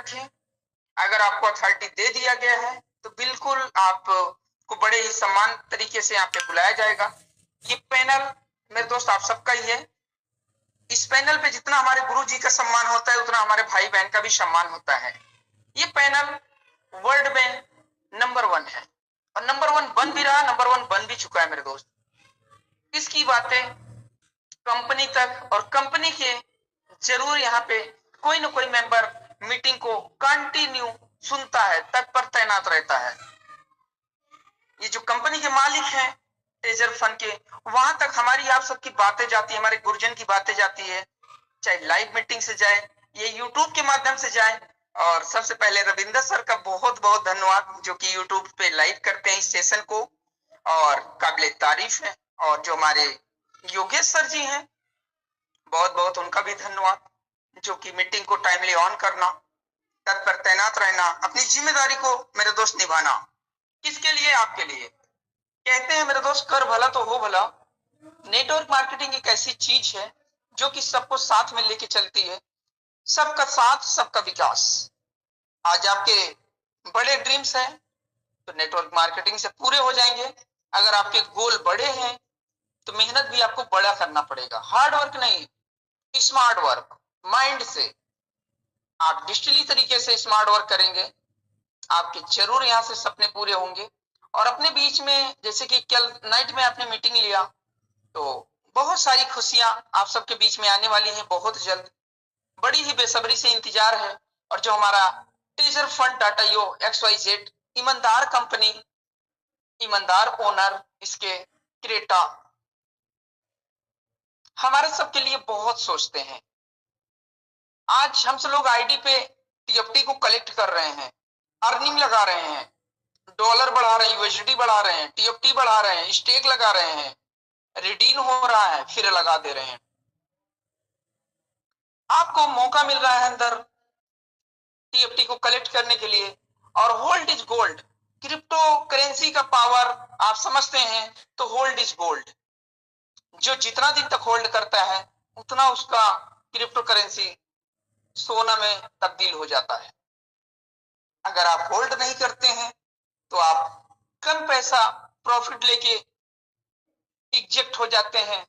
रखें। अगर आपको अथॉरिटी दे दिया गया है तो बिल्कुल आपको बड़े ही सम्मान तरीके से यहाँ पे बुलाया जाएगा। ये पैनल मेरे दोस्त आप सबका ही है। इस पैनल पे जितना हमारे गुरु जी का सम्मान होता है उतना हमारे भाई बहन का भी सम्मान होता है। ये पैनल वर्ल्ड में नंबर 1 है और नंबर 1 बन भी रहा, नंबर 1 बन भी चुका है मेरे दोस्त। इसकी बातें कंपनी तक और कंपनी के जरूर यहाँ पे कोई ना कोई मेंबर मीटिंग को कंटिन्यू सुनता है, तत्पर तैनात रहता है। ये जो कंपनी के मालिक हैं ट्रेजर फंड के, वहां तक हमारी आप सबकी बातें जाती है, हमारे गुरुजन की बातें जाती है, चाहे लाइव मीटिंग से जाए ये यूट्यूब के माध्यम से जाए। और सबसे पहले रविंदर सर का बहुत बहुत धन्यवाद जो कि यूट्यूब पे लाइव करते हैं इस सेशन को और काबिले तारीफ है। और जो हमारे योगेश सर जी हैं बहुत बहुत उनका भी धन्यवाद जो कि मीटिंग को टाइमली ऑन करना, तत्पर तैनात रहना, अपनी जिम्मेदारी को मेरे दोस्त निभाना। किसके लिए? आपके लिए। कहते हैं मेरे दोस्त कर भला तो हो भला। नेटवर्क मार्केटिंग एक ऐसी चीज है जो कि सबको साथ में लेके चलती है। सबका साथ सबका विकास। आज आपके बड़े ड्रीम्स हैं तो नेटवर्क मार्केटिंग से पूरे हो जाएंगे। अगर आपके गोल बड़े हैं तो मेहनत भी आपको बड़ा करना पड़ेगा। हार्ड वर्क नहीं, स्मार्ट वर्क। माइंड से आप डिजिटली तरीके से स्मार्ट वर्क करेंगे, आपके जरूर यहाँ से सपने पूरे होंगे। और अपने बीच में जैसे कि कल नाइट में आपने मीटिंग लिया तो बहुत सारी खुशियां आप सबके बीच में आने वाली हैं बहुत जल्द। बड़ी ही बेसब्री से इंतजार है। और जो हमारा ट्रेजर फंड डाटा XYZ ईमानदार कंपनी, ईमानदार ओनर, इसके क्रेटा हमारे सबके लिए बहुत सोचते हैं। आज हम सब लोग आईडी पे टीएफटी को कलेक्ट कर रहे हैं, अर्निंग लगा रहे हैं, डॉलर बढ़ा रहे हैं, यूएसडी बढ़ा रहे हैं, टीएफटी बढ़ा रहे हैं, स्टेक लगा रहे हैं, रिडीम हो रहा है, फिर लगा दे रहे हैं। आपको मौका मिल रहा है अंदर टीएफटी को कलेक्ट करने के लिए। और hold is gold, crypto currency का पावर आप समझते हैं तो होल्ड इज गोल्ड। जो जितना दिन तक होल्ड करता है उतना उसका क्रिप्टो करेंसी सोना में तब्दील हो जाता है। अगर आप होल्ड नहीं करते हैं तो आप कम पैसा प्रॉफिट लेके इजेक्ट हो जाते हैं।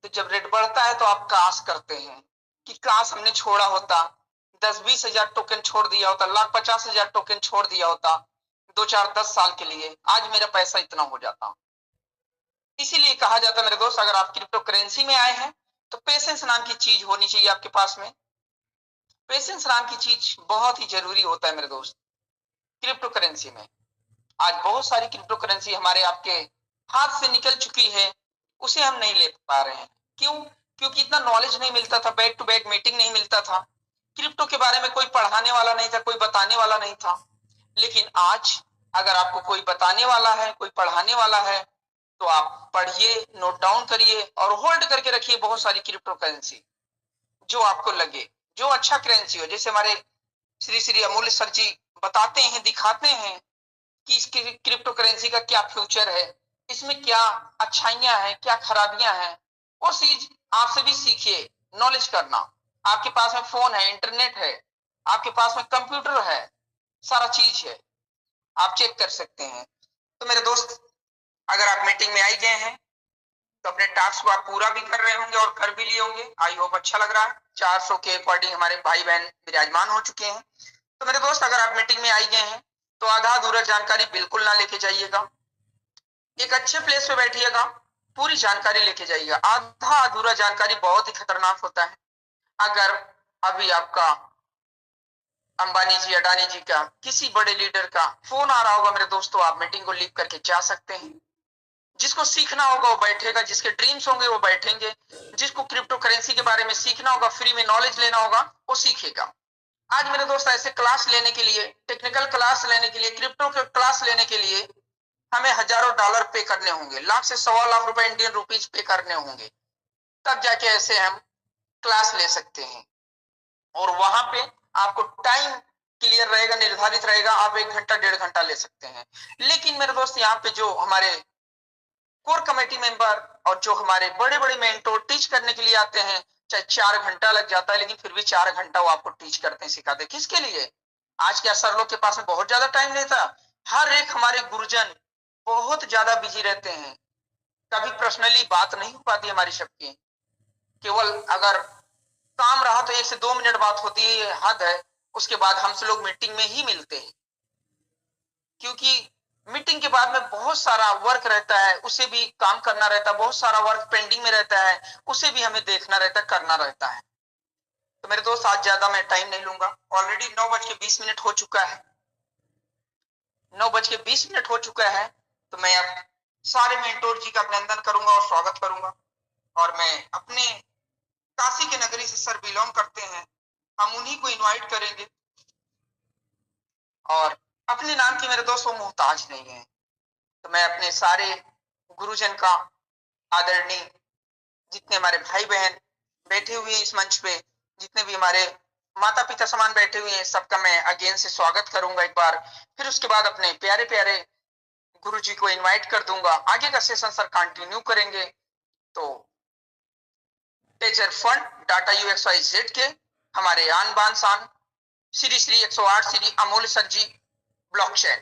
तो जब रेट बढ़ता है तो आप काश करते हैं कि काश हमने छोड़ा होता, 10-20 हजार टोकन छोड़ दिया होता, 1,50,000 टोकन छोड़ दिया होता 2-4-10 साल के लिए, आज मेरा पैसा इतना हो जाता। इसीलिए कहा जाता है मेरे दोस्त अगर आप क्रिप्टो करेंसी में आए हैं तो पेशेंस नाम की चीज होनी चाहिए आपके पास में। पेशेंस नाम की चीज बहुत ही जरूरी होता है मेरे दोस्त क्रिप्टो करेंसी में। आज बहुत सारी क्रिप्टो करेंसी हमारे आपके हाथ से निकल चुकी है, उसे हम नहीं ले पा रहे हैं। क्यों? क्योंकि इतना नॉलेज नहीं मिलता था, बैक टू बैक मीटिंग नहीं मिलता था, क्रिप्टो के बारे में कोई पढ़ाने वाला नहीं था, कोई बताने वाला नहीं था। लेकिन आज अगर आपको कोई बताने वाला है, कोई पढ़ाने वाला है तो आप पढ़िए, नोट डाउन करिए और होल्ड करके रखिए बहुत सारी क्रिप्टो करेंसी जो आपको लगे, जो अच्छा करेंसी हो। जैसे हमारे श्री श्री अमूल्य सर जी बताते हैं, दिखाते हैं कि इस क्रिप्टो करेंसी का क्या फ्यूचर है, इसमें क्या अच्छाइयां हैं, क्या खराबियां हैं। वो चीज आपसे भी सीखिए, नॉलेज करना। आपके पास में फोन है, इंटरनेट है, आपके पास में कंप्यूटर है, सारा चीज है, आप चेक कर सकते हैं। तो मेरे दोस्त अगर आप मीटिंग में आई गए हैं तो अपने टास्क को आप पूरा भी कर रहे होंगे और कर भी लिए होंगे। आई होप अच्छा लग रहा है। 400 के अकॉर्डिंग हमारे भाई बहन विराजमान हो चुके हैं। तो मेरे दोस्त अगर आप मीटिंग में आई गए हैं तो आधा अधूरा जानकारी बिल्कुल ना लेके जाइएगा। एक अच्छे प्लेस पे बैठिएगा, पूरी जानकारी लेके जाइएगा। आधा अधूरा जानकारी बहुत ही खतरनाक होता है। अगर अभी आपका अंबानी जी, अडानी जी का, किसी बड़े लीडर का फोन आ रहा होगा मेरे दोस्तों, आप मीटिंग को लीव करके जा सकते हैं। जिसको सीखना होगा वो बैठेगा, जिसके ड्रीम्स होंगे वो बैठेंगे, जिसको क्रिप्टो करेंसी के बारे में सीखना होगा, फ्री में नॉलेज लेना होगा, वो सीखेगा। आज मेरे दोस्त ऐसे क्लास लेने के लिए, टेक्निकल क्लास लेने के लिए, क्रिप्टो के क्लास लेने के लिए हमें हजारों डॉलर पे करने होंगे, लाख से 1.25 लाख रुपए इंडियन रुपीज पे करने होंगे, तब जाके ऐसे हम क्लास ले सकते हैं। और वहां पे आपको टाइम क्लियर रहेगा, निर्धारित रहेगा, आप 1 घंटा 1.5 घंटा ले सकते हैं। लेकिन मेरे दोस्त यहाँ पे जो हमारे कोर कमेटी मेंबर और जो हमारे बड़े बड़े मेंटोर टीच करने के लिए आते हैं, चाहे 4 घंटा लग जाता है, लेकिन फिर भी 4 घंटा वो आपको टीच करते हैं, सिखाते हैं। किसके लिए? आज क्या सर लोग के पास में बहुत ज्यादा टाइम नहीं था? हर एक हमारे गुरुजन बहुत ज्यादा बिजी रहते हैं, कभी पर्सनली बात नहीं हो पाती हमारी सबकी। केवल अगर काम रहा तो 1 से 2 मिनट बात होती है, ये हद है। उसके बाद हम सब लोग मीटिंग में ही मिलते हैं, क्योंकि मीटिंग के बाद में बहुत सारा वर्क रहता है, उसे भी काम करना रहता है, बहुत सारा वर्क पेंडिंग में रहता है, उसे भी हमें देखना रहता है, करना रहता है। तो मेरे दोस्त, आज ज्यादा मैं टाइम नहीं लूंगा। ऑलरेडी 9:20 हो चुका है, 9:20 हो चुका है। तो मैं अब सारे मेंटोर जी का अभिनंदन करूंगा और स्वागत करूंगा। और मैं अपने काशी के नगरी से सर बिलोंग करते हैं, हम उन्हीं को इनवाइट करेंगे। और अपने नाम की मेरे दोस्त वो मोहताज नहीं है। तो मैं अपने सारे गुरुजन का आदरणीय, जितने हमारे भाई बहन बैठे हुए हैं इस मंच पे, जितने भी हमारे माता पिता समान बैठे हुए हैं, सबका मैं अगेन से स्वागत करूंगा एक बार। फिर उसके बाद अपने प्यारे प्यारे गुरु जी को इन्वाइट कर दूंगा। आगे का सेशन सर कंटिन्यू करेंगे। तो टेजर फंड डाटा UXYZ के हमारे आन बान शान Shri 108 Shri Amol sir ji, blockchain,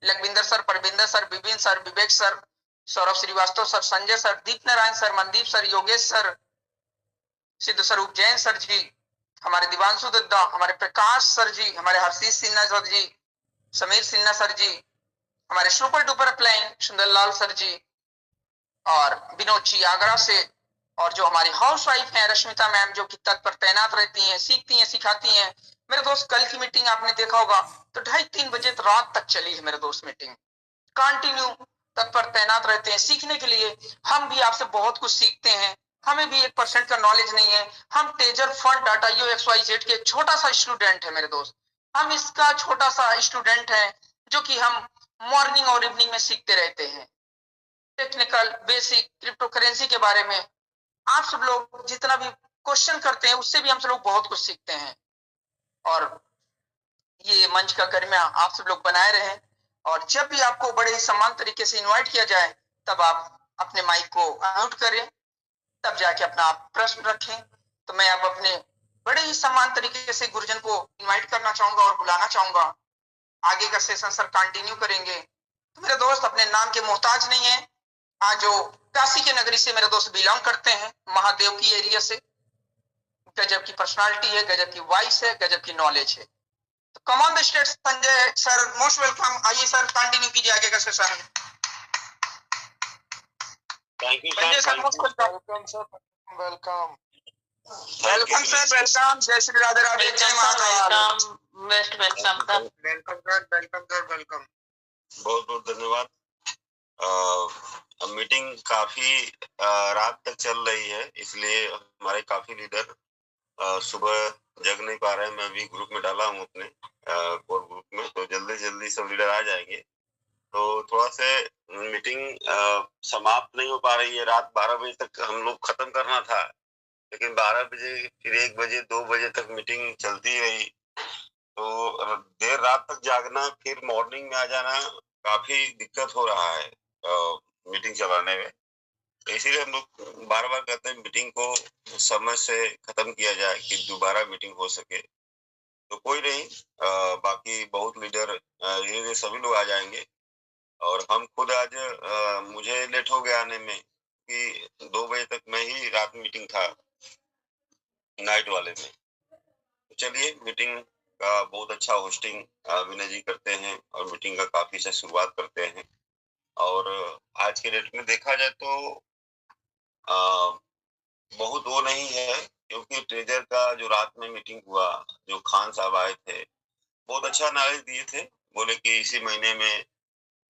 Lakhwinder sir, Parvinder sir, Vipin sir, Vivek sir, Saurabh Srivastava sir, Sanjay sir, Deep Narayan sir, Mandeep sir, Yogesh sir, Siddh Swaroop Jain sir जी, हमारे दिवांशु दत्ता, हमारे प्रकाश सर जी, हमारे हर्षीत सिन्हा सर जी, समीर सिन्हा सर जी, हमारे सुपर डुपर प्लाइन सुंदरलाल सर जी, और विनोद जी आगरा से, और जो हमारी हाउस वाइफ है रश्मिता मैम, जो कि तत्पर तैनात रहती हैं, सीखती हैं, सिखाती हैं। मेरे दोस्त, कल की मीटिंग आपने देखा होगा तो 2:30-3 बजे रात तक चली है मेरे दोस्त मीटिंग। कंटिन्यू तत्पर तैनात रहते हैं सीखने के लिए। हम भी आपसे बहुत कुछ सीखते हैं, हमें भी 1% का नॉलेज नहीं है। हम टेजर फंड डाटा UXYZ के छोटा सा स्टूडेंट है मेरे दोस्त, हम इसका छोटा सा स्टूडेंट है, जो कि हम मॉर्निंग और इवनिंग में सीखते रहते हैं टेक्निकल बेसिक क्रिप्टो करेंसी के बारे में। आप सब लोग जितना भी क्वेश्चन करते हैं, उससे भी हम सब लोग बहुत कुछ सीखते हैं। और ये मंच का गरिमा आप सब लोग बनाए रहे। और जब भी आपको बड़े ही सम्मान तरीके से इनवाइट किया जाए, तब आप अपने माइक को अनम्यूट करें, तब जाके अपना प्रश्न रखें। तो मैं अब अपने बड़े ही सम्मान तरीके से गुरुजन को इनवाइट करना चाहूंगा और बुलाना चाहूंगा। आगे का सेशन सर कंटिन्यू करेंगे। तो मेरे दोस्त अपने नाम के मोहताज नहीं है। आज जो काशी के नगरी से मेरे दोस्त बिलोंग करते हैं, महादेव की एरिया से, गजब की पर्सनालिटी है, गजब की वॉइस है, गजब की नॉलेज है। तो come on the stage Sanjay sir, most welcome. आइए सर, कंटिन्यू कीजिए आगे का session. Thank you Sanjay sir, most welcome sir. Welcome welcome sir, welcome. जय श्री राधे राधे, जय माता, west welcome sir. Welcome sir, welcome sir, welcome. बहुत बहुत धन्यवाद। मीटिंग काफी रात तक चल रही है, इसलिए हमारे काफी लीडर सुबह जग नहीं पा रहे हैं। मैं भी ग्रुप में डाला हूँ अपने कोर ग्रुप में, तो जल्दी जल्दी सब लीडर आ जाएंगे। तो थोड़ा से मीटिंग समाप्त नहीं हो पा रही है। रात 12 बजे तक हम लोग खत्म करना था, लेकिन 12 बजे फिर 1 बजे 2 बजे तक मीटिंग चलती रही। तो देर रात तक जागना, फिर मॉर्निंग में आ जाना, काफी दिक्कत हो रहा है मीटिंग चलाने में। तो इसीलिए हम लोग बार बार कहते हैं मीटिंग को समय से खत्म किया जाए कि दोबारा मीटिंग हो सके। तो कोई नहीं, बाकी बहुत लीडर धीरे धीरे सभी लोग आ जाएंगे। और हम खुद आज मुझे लेट हो गया आने में, कि 2 बजे तक मैं ही रात मीटिंग था नाइट वाले में। तो चलिए, मीटिंग का बहुत अच्छा होस्टिंग विनय जी करते हैं और मीटिंग का काफी अच्छा शुरुआत करते हैं। और आज के डेट में देखा जाए तो बहुत वो नहीं है, क्योंकि ट्रेजर का जो रात में मीटिंग हुआ, जो खान साहब आए थे, बहुत अच्छा नॉलेज दिए थे। बोले कि इसी महीने में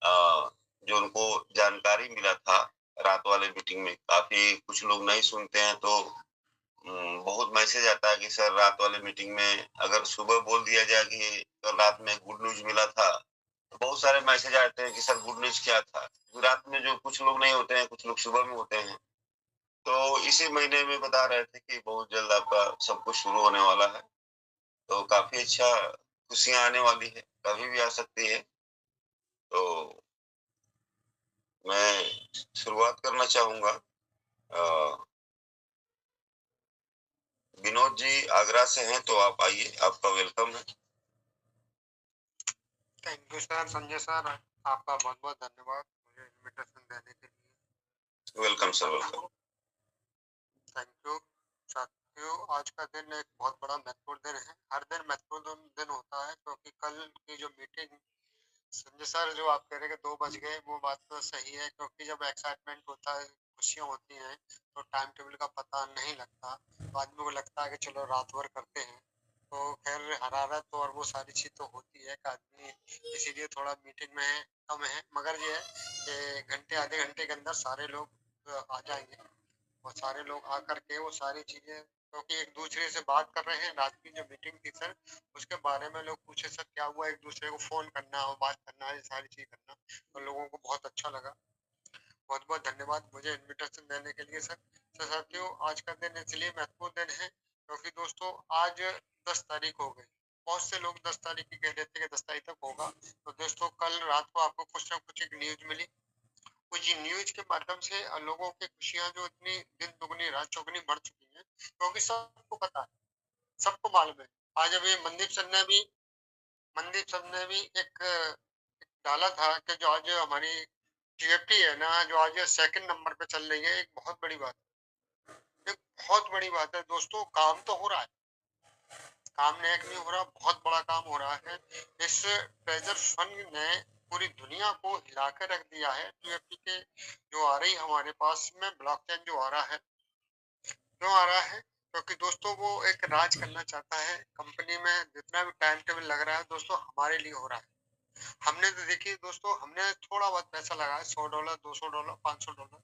जो उनको जानकारी मिला था रात वाले मीटिंग में, काफी कुछ लोग नहीं सुनते हैं, तो बहुत मैसेज आता है कि सर रात वाले मीटिंग में अगर सुबह बोल दिया जाए कि कल रात में गुड न्यूज मिला था, तो बहुत सारे मैसेज आते हैं कि सर गुड न्यूज क्या था। रात में जो कुछ लोग नहीं होते हैं, कुछ लोग सुबह में होते हैं। तो इसी महीने में बता रहे थे कि बहुत जल्द आपका सब कुछ शुरू होने वाला है। तो काफी अच्छा, खुशियां आने वाली है, कभी भी आ सकती है। तो मैं शुरुआत करना चाहूंगा। विनोद जी आगरा से हैं, तो आप आइए, आपका वेलकम है। Thank you sir, Sanjay sir, आपका बहुत बहुत धन्यवाद मुझे इनविटेशन देने के लिए। Welcome sir, welcome. Thank you साथियों, आज का दिन एक बहुत बड़ा महत्वपूर्ण दिन है। हर दिन महत्वपूर्ण दिन होता है, क्योंकि कल की जो मीटिंग, संजय सर जो आप कह रहे हैं कि 2 बज गए, वो बात तो सही है, क्योंकि जब एक्साइटमेंट होता है, खुशियाँ होती हैं, तो टाइम टेबल का पता नहीं लगता। तो आदमी को लगता है कि चलो रात भर करते हैं। तो खैर हरारत और वो सारी चीज़ तो होती है कि आदमी इसीलिए थोड़ा मीटिंग में है, कम है, मगर ये है कि घंटे आधे घंटे के अंदर सारे लोग आ जाएंगे, और सारे लोग आकर के वो सारी चीजें, क्योंकि एक दूसरे से बात कर रहे हैं। रात की जो मीटिंग थी सर, उसके बारे में लोग पूछे सर क्या हुआ, एक दूसरे को फोन करना और बात करना, ये सारी चीज करना, तो लोगों को बहुत अच्छा लगा। बहुत बहुत धन्यवाद मुझे इनविटेशन देने के लिए सर। तो साथियों, आज का दिन इसलिए महत्वपूर्ण दिन है, क्योंकि दोस्तों आज 10 तारीख हो गई। बहुत से लोग 10 तारीख की कह देते हैं कि 10 तारीख तक होगा। तो दोस्तों कल रात को आपको कुछ ना कुछ एक न्यूज मिली, कुछ न्यूज के माध्यम से लोगों की खुशियां जो इतनी दिन दुगनी रात चौगनी बढ़ चुकी हैं, क्योंकि सबको पता है, सबको मालूम है। आज अभी मनदीप सर ने भी एक डाला था कि जो आज हमारी टीएफटी है ना, जो आज सेकंड नंबर पे चल रही है, एक बहुत बड़ी बात है, एक बहुत बड़ी बात है दोस्तों। काम तो हो रहा है, काम नेक नहीं हो रहा, बहुत बड़ा काम हो रहा है। इस ट्रेजर फंड ने पूरी दुनिया को हिला कर रख दिया है। टीएफटी के जो आ रही हमारे पास में ब्लॉकचेन जो आ रहा है, क्यों आ रहा है? क्योंकि दोस्तों वो एक राज करना चाहता है कंपनी में। जितना भी टाइम टेबल लग रहा है दोस्तों, हमारे लिए हो रहा है। हमने तो देखिए दोस्तों, हमने थोड़ा बहुत पैसा लगाया, $100, $200, $500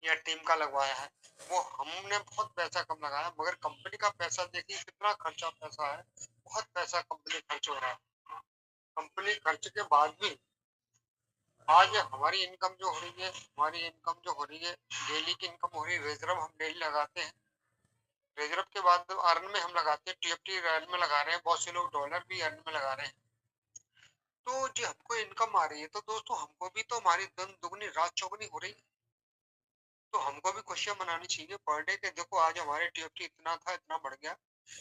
या टीम का लगवाया है। वो हमने बहुत पैसा कम लगाया, मगर कंपनी का पैसा देखिए कितना खर्चा पैसा है, बहुत पैसा कंपनी खर्च हो रहा है। कंपनी खर्च के बाद भी आज हमारी इनकम जो हो रही है, हमारी इनकम जो हो रही है, डेली की इनकम हो रही है। रिजर्व हम डेली लगाते हैं, रिजर्व के बाद अर्न में हम लगाते हैं, टीएफटी अर्न में लगा रहे हैं, बहुत से लोग डॉलर भी अर्न में लगा रहे हैं। तो जो हमको इनकम आ रही है, तो दोस्तों हमको भी तो हमारी दिन दुगनी रात चौगनी हो रही है, तो हमको भी खुशियां मनानी चाहिए पर डे के। देखो आज हमारे टीएफटी इतना था, इतना बढ़ गया,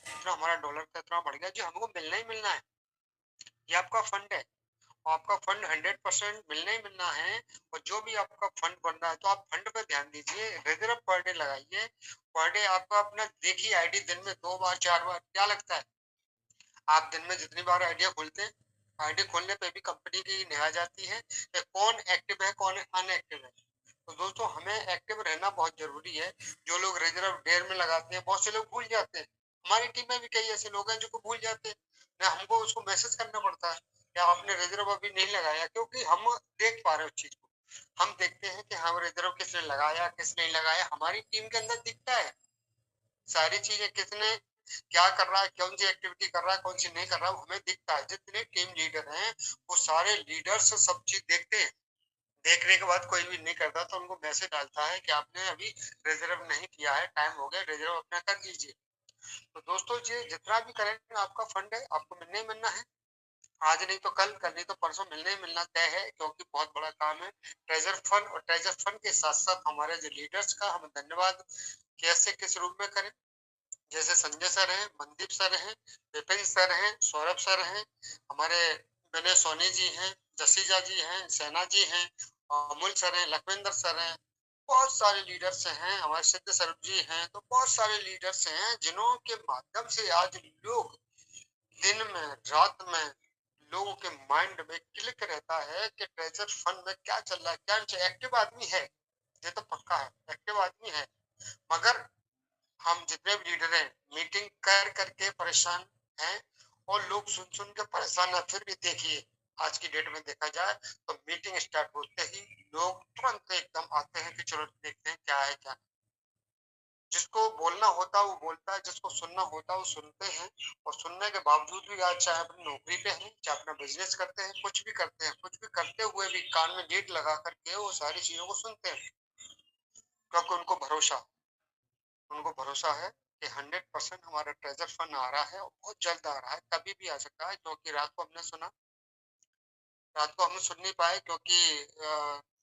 इतना हमारा डॉलर का इतना बढ़ गया, जो हमको मिलना ही मिलना है। ये आपका फंड है, आपका फंड 100% मिलना ही मिलना है। और जो भी आपका फंड बन रहा है, तो आप फंड पे ध्यान दीजिए, रिजर्व पर डे लगाइए। पर डे आपका अपना देखिए, आईडी दिन में 2 बार 4 बार, क्या लगता है आप दिन में जितनी बार आइडिया खोलते हैं, आईडी खोलने पे भी कंपनी की निगाह जाती है कि कौन एक्टिव है कौन अनएक्टिव है। तो दोस्तों हमें एक्टिव रहना बहुत जरूरी है। जो लोग रिजर्व डेयर में लगाते हैं, बहुत से लोग भूल जाते हैं। हमारी टीम में भी कई ऐसे लोग हैं जो भूल जाते हैं, ना हमको उसको मैसेज करना पड़ता है कि आपने रिजर्व अभी नहीं लगाया, क्योंकि हम देख पा रहे हैं उस चीज को। हम देखते हैं कि हाँ रिजर्व किसने लगाया किस नहीं लगाया, हमारी टीम के अंदर दिखता है सारी चीजें, किसने क्या कर रहा है, कौन सी एक्टिविटी कर रहा है, कौन सी नहीं कर रहा है, हमें दिखता है। जितने टीम लीडर हैं वो सारे लीडर्स सब चीज देखते हैं। देखने के बाद कोई भी नहीं करता तो उनको मैसेज डालता है कि आपने अभी रिजर्व नहीं किया है, टाइम हो गया, रिजर्व अपना कर दीजिए। तो दोस्तों ये जितना भी करेंगे आपका फंड है, आपको मिलने ही मिलना है। आज नहीं तो कल, कल नहीं तो परसों मिलने ही मिलना तय है, क्योंकि बहुत बड़ा काम है ट्रेजर फंड। और ट्रेजर फंड के साथ साथ हमारे जो लीडर्स का हम धन्यवाद कैसे किस रूप में करें, जैसे संजय सर हैं, मनदीप सर हैं, विपिन सर हैं, सौरभ सर हैं, हमारे विनय सोनी जी हैं, जसीजा जी हैं, सेना जी हैं, अमूल सर हैं, लखविंदर सर हैं, बहुत सारे लीडर्स हैं, हमारे सिद्ध सर जी हैं। तो बहुत सारे लीडर्स हैं जिन्हों के माध्यम से आज लोग दिन में रात में लोगों के माइंड में क्लिक रहता है कि ट्रेजर फंड में क्या चल रहा है, क्या नहीं। एक्टिव आदमी है, ये तो पक्का है, एक्टिव आदमी है, मगर हम जितने भी लीडर हैं मीटिंग कर करके परेशान हैं, और लोग सुन सुन के परेशान है। फिर भी देखिए आज की डेट में देखा जाए तो मीटिंग स्टार्ट होते ही लोग तुरंत एकदम आते हैं कि चलो देखते हैं क्या है क्या। जिसको बोलना होता है वो बोलता है, जिसको सुनना होता है वो सुनते हैं। और सुनने के बावजूद भी आज चाहे अपनी नौकरी पे हैं, चाहे अपना बिजनेस करते हैं, कुछ भी करते हैं, कुछ भी करते हुए भी कान में लीड लगा करके वो सारी चीजों को सुनते हैं, क्योंकि उनको भरोसा है कि 100% हमारा ट्रेजर फंड आ रहा है, और बहुत जल्द आ रहा है, कभी भी आ सकता है। क्योंकि रात को हमने सुना रात को हम सुन नहीं पाए क्योंकि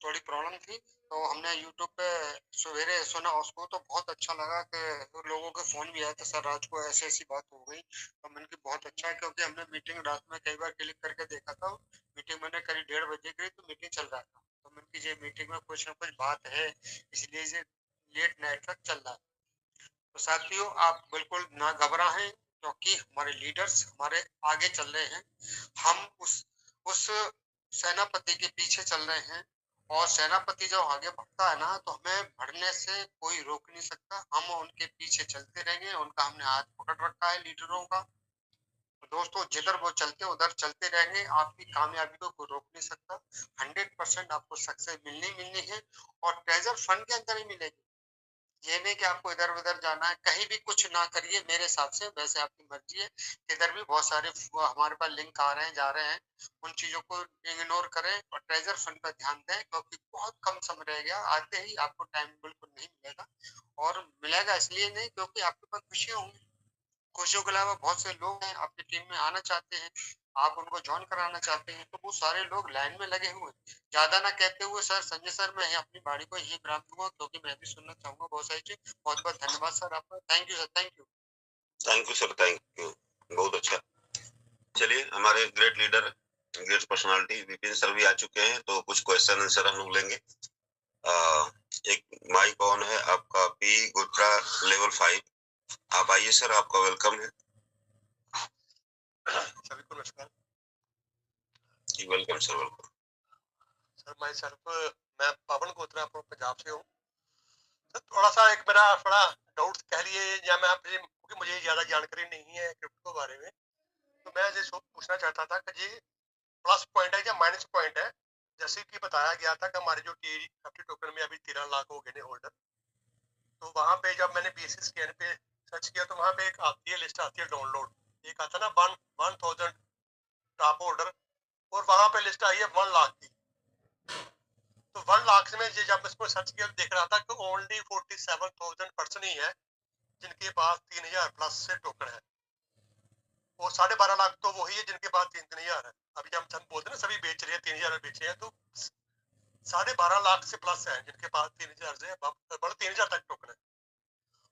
थोड़ी प्रॉब्लम थी, तो हमने यूट्यूब पे सवेरे सुना उसको, तो बहुत अच्छा लगा कि लोगों के फोन भी आए थे, सर रात को ऐसी ऐसी बात हो गई। तो मैंने की बहुत अच्छा है, क्योंकि हमने मीटिंग रात में कई बार क्लिक करके देखा था, मीटिंग मैंने करीब 1:30 बजे की, तो मीटिंग चल रहा था, तो मैंने की ये मीटिंग में कुछ ना कुछ बात है, इसलिए ये लेट नाइट तक चल रहा है। तो साथियों, आप बिल्कुल ना घबराएं, क्योंकि हमारे लीडर्स हमारे आगे चल रहे हैं। हम उस सेनापति के पीछे चल रहे हैं, और सेनापति जब आगे बढ़ता है ना, तो हमें बढ़ने से कोई रोक नहीं सकता। हम उनके पीछे चलते रहेंगे, उनका हमने हाथ पकड़ रखा है लीडरों का। तो दोस्तों, जिधर वो चलते उधर चलते रहेंगे, आपकी कामयाबी को कोई रोक नहीं सकता। 100% आपको सक्सेस मिलनी मिलनी है, और ट्रेजर फंड के अंदर ही मिलेगी। ये नहीं कि आपको इधर उधर जाना है, कहीं भी कुछ ना करिए मेरे हिसाब से, वैसे आपकी मर्जी है। इधर भी बहुत सारे हमारे पास लिंक आ रहे हैं, जा रहे हैं, उन चीजों को इग्नोर करें और ट्रेजर फंड पर ध्यान दें, क्योंकि बहुत कम समय रह गया, आते ही आपको टाइम बिल्कुल नहीं मिलेगा। और मिलेगा इसलिए नहीं क्योंकि आपके पास खुशियां होंगी। खुशियों के अलावा बहुत से लोग हैं आपकी टीम में आना चाहते हैं, आप उनको ज्वाइन कराना चाहते हैं, तो वो सारे लोग लाइन में लगे हुए हैं। ज्यादा ना कहते हुए सर, संजय सर, मैं अपनी बाड़ी को यही विराम दूंगा, क्योंकि मैं भी सुनना चाहूंगा बहुत सारी चीज। बहुत बहुत धन्यवाद सर आपका। Thank you sir, thank you. Thank you sir, thank you, बहुत अच्छा। चलिए, हमारे great leader, great personality Vipin sir भी आ चुके हैं, तो कुछ क्वेश्चन आंसर हम लोग लेंगे। एक माइक ऑन है आपका, पी गुप्ता लेवल 5, आप आइए सर, आपका वेलकम है। सभी को नमस्कार जी, welcome sir, welcome sir. Myself, मैं पवन गोत्रा पंजाब से हूँ सर। थोड़ा सा एक मेरा थोड़ा डाउट कह लिए, या मैं आपसे, क्योंकि मुझे ज्यादा जानकारी नहीं है क्रिप्टो के बारे में, तो मैं ये पूछना चाहता था कि ये प्लस पॉइंट है या माइनस पॉइंट है। जैसे कि बताया गया था कि हमारे जो टी टोकन में अभी 13 लाख हो गए होल्डर, तो वहां पे जब मैंने BSC स्कैन पे सर्च किया, तो वहां पे एक आती है लिस्ट, आती है डाउनलोड, एक आता है ना 1000 टॉप होल्डर, और वहां पे लिस्ट आई है 1 लाख की। तो 1 लाख में जब इसको सर्च किया, देख रहा था कि ओनली 47,000 पर्सन ही है जिनके पास 3000 प्लस से टोकन है, और 12.5 लाख तो वही है जिनके पास 3-3 हजार है। अभी हम बोलते हैं ना सभी बेच रहे हैं, 3,000 बेच रहे हैं, तो 12.5 लाख से प्लस है जिनके पास 3,000 से बड़ा 3,000 तक टोकन है।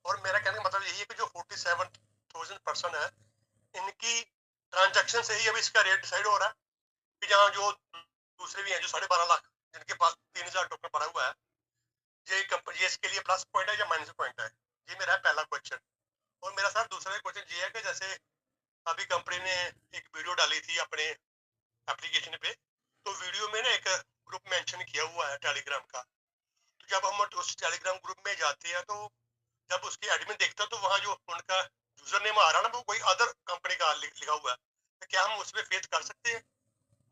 और मेरा कहने का मतलब यही है कि जो 47,000 पर्सन है, इनकी ट्रांजेक्शन से ही अभी इसका रेट डिसाइड हो रहा है, कि जहाँ जो दूसरे भी हैं जो 12.5 लाख जिनके पास 3,000 टोकन पड़ा हुआ है, ये इसके लिए प्लस पॉइंट है या माइनस पॉइंट है। ये मेरा पहला क्वेश्चन। और मेरा सर दूसरा क्वेश्चन ये है कि जैसे अभी कंपनी ने एक वीडियो डाली थी अपने एप्लीकेशन पे, तो वीडियो में ना एक ग्रुप मेंशन किया हुआ है टेलीग्राम का। तो जब हम उस टेलीग्राम ग्रुप में जाते हैं, तो जब उसके एडमिन देखता है, तो वहाँ जो उनका यूजर नेम आ रहा है ना, वो कोई अदर कंपनी का लिखा हुआ है। तो क्या हम उस पर फेस कर सकते हैं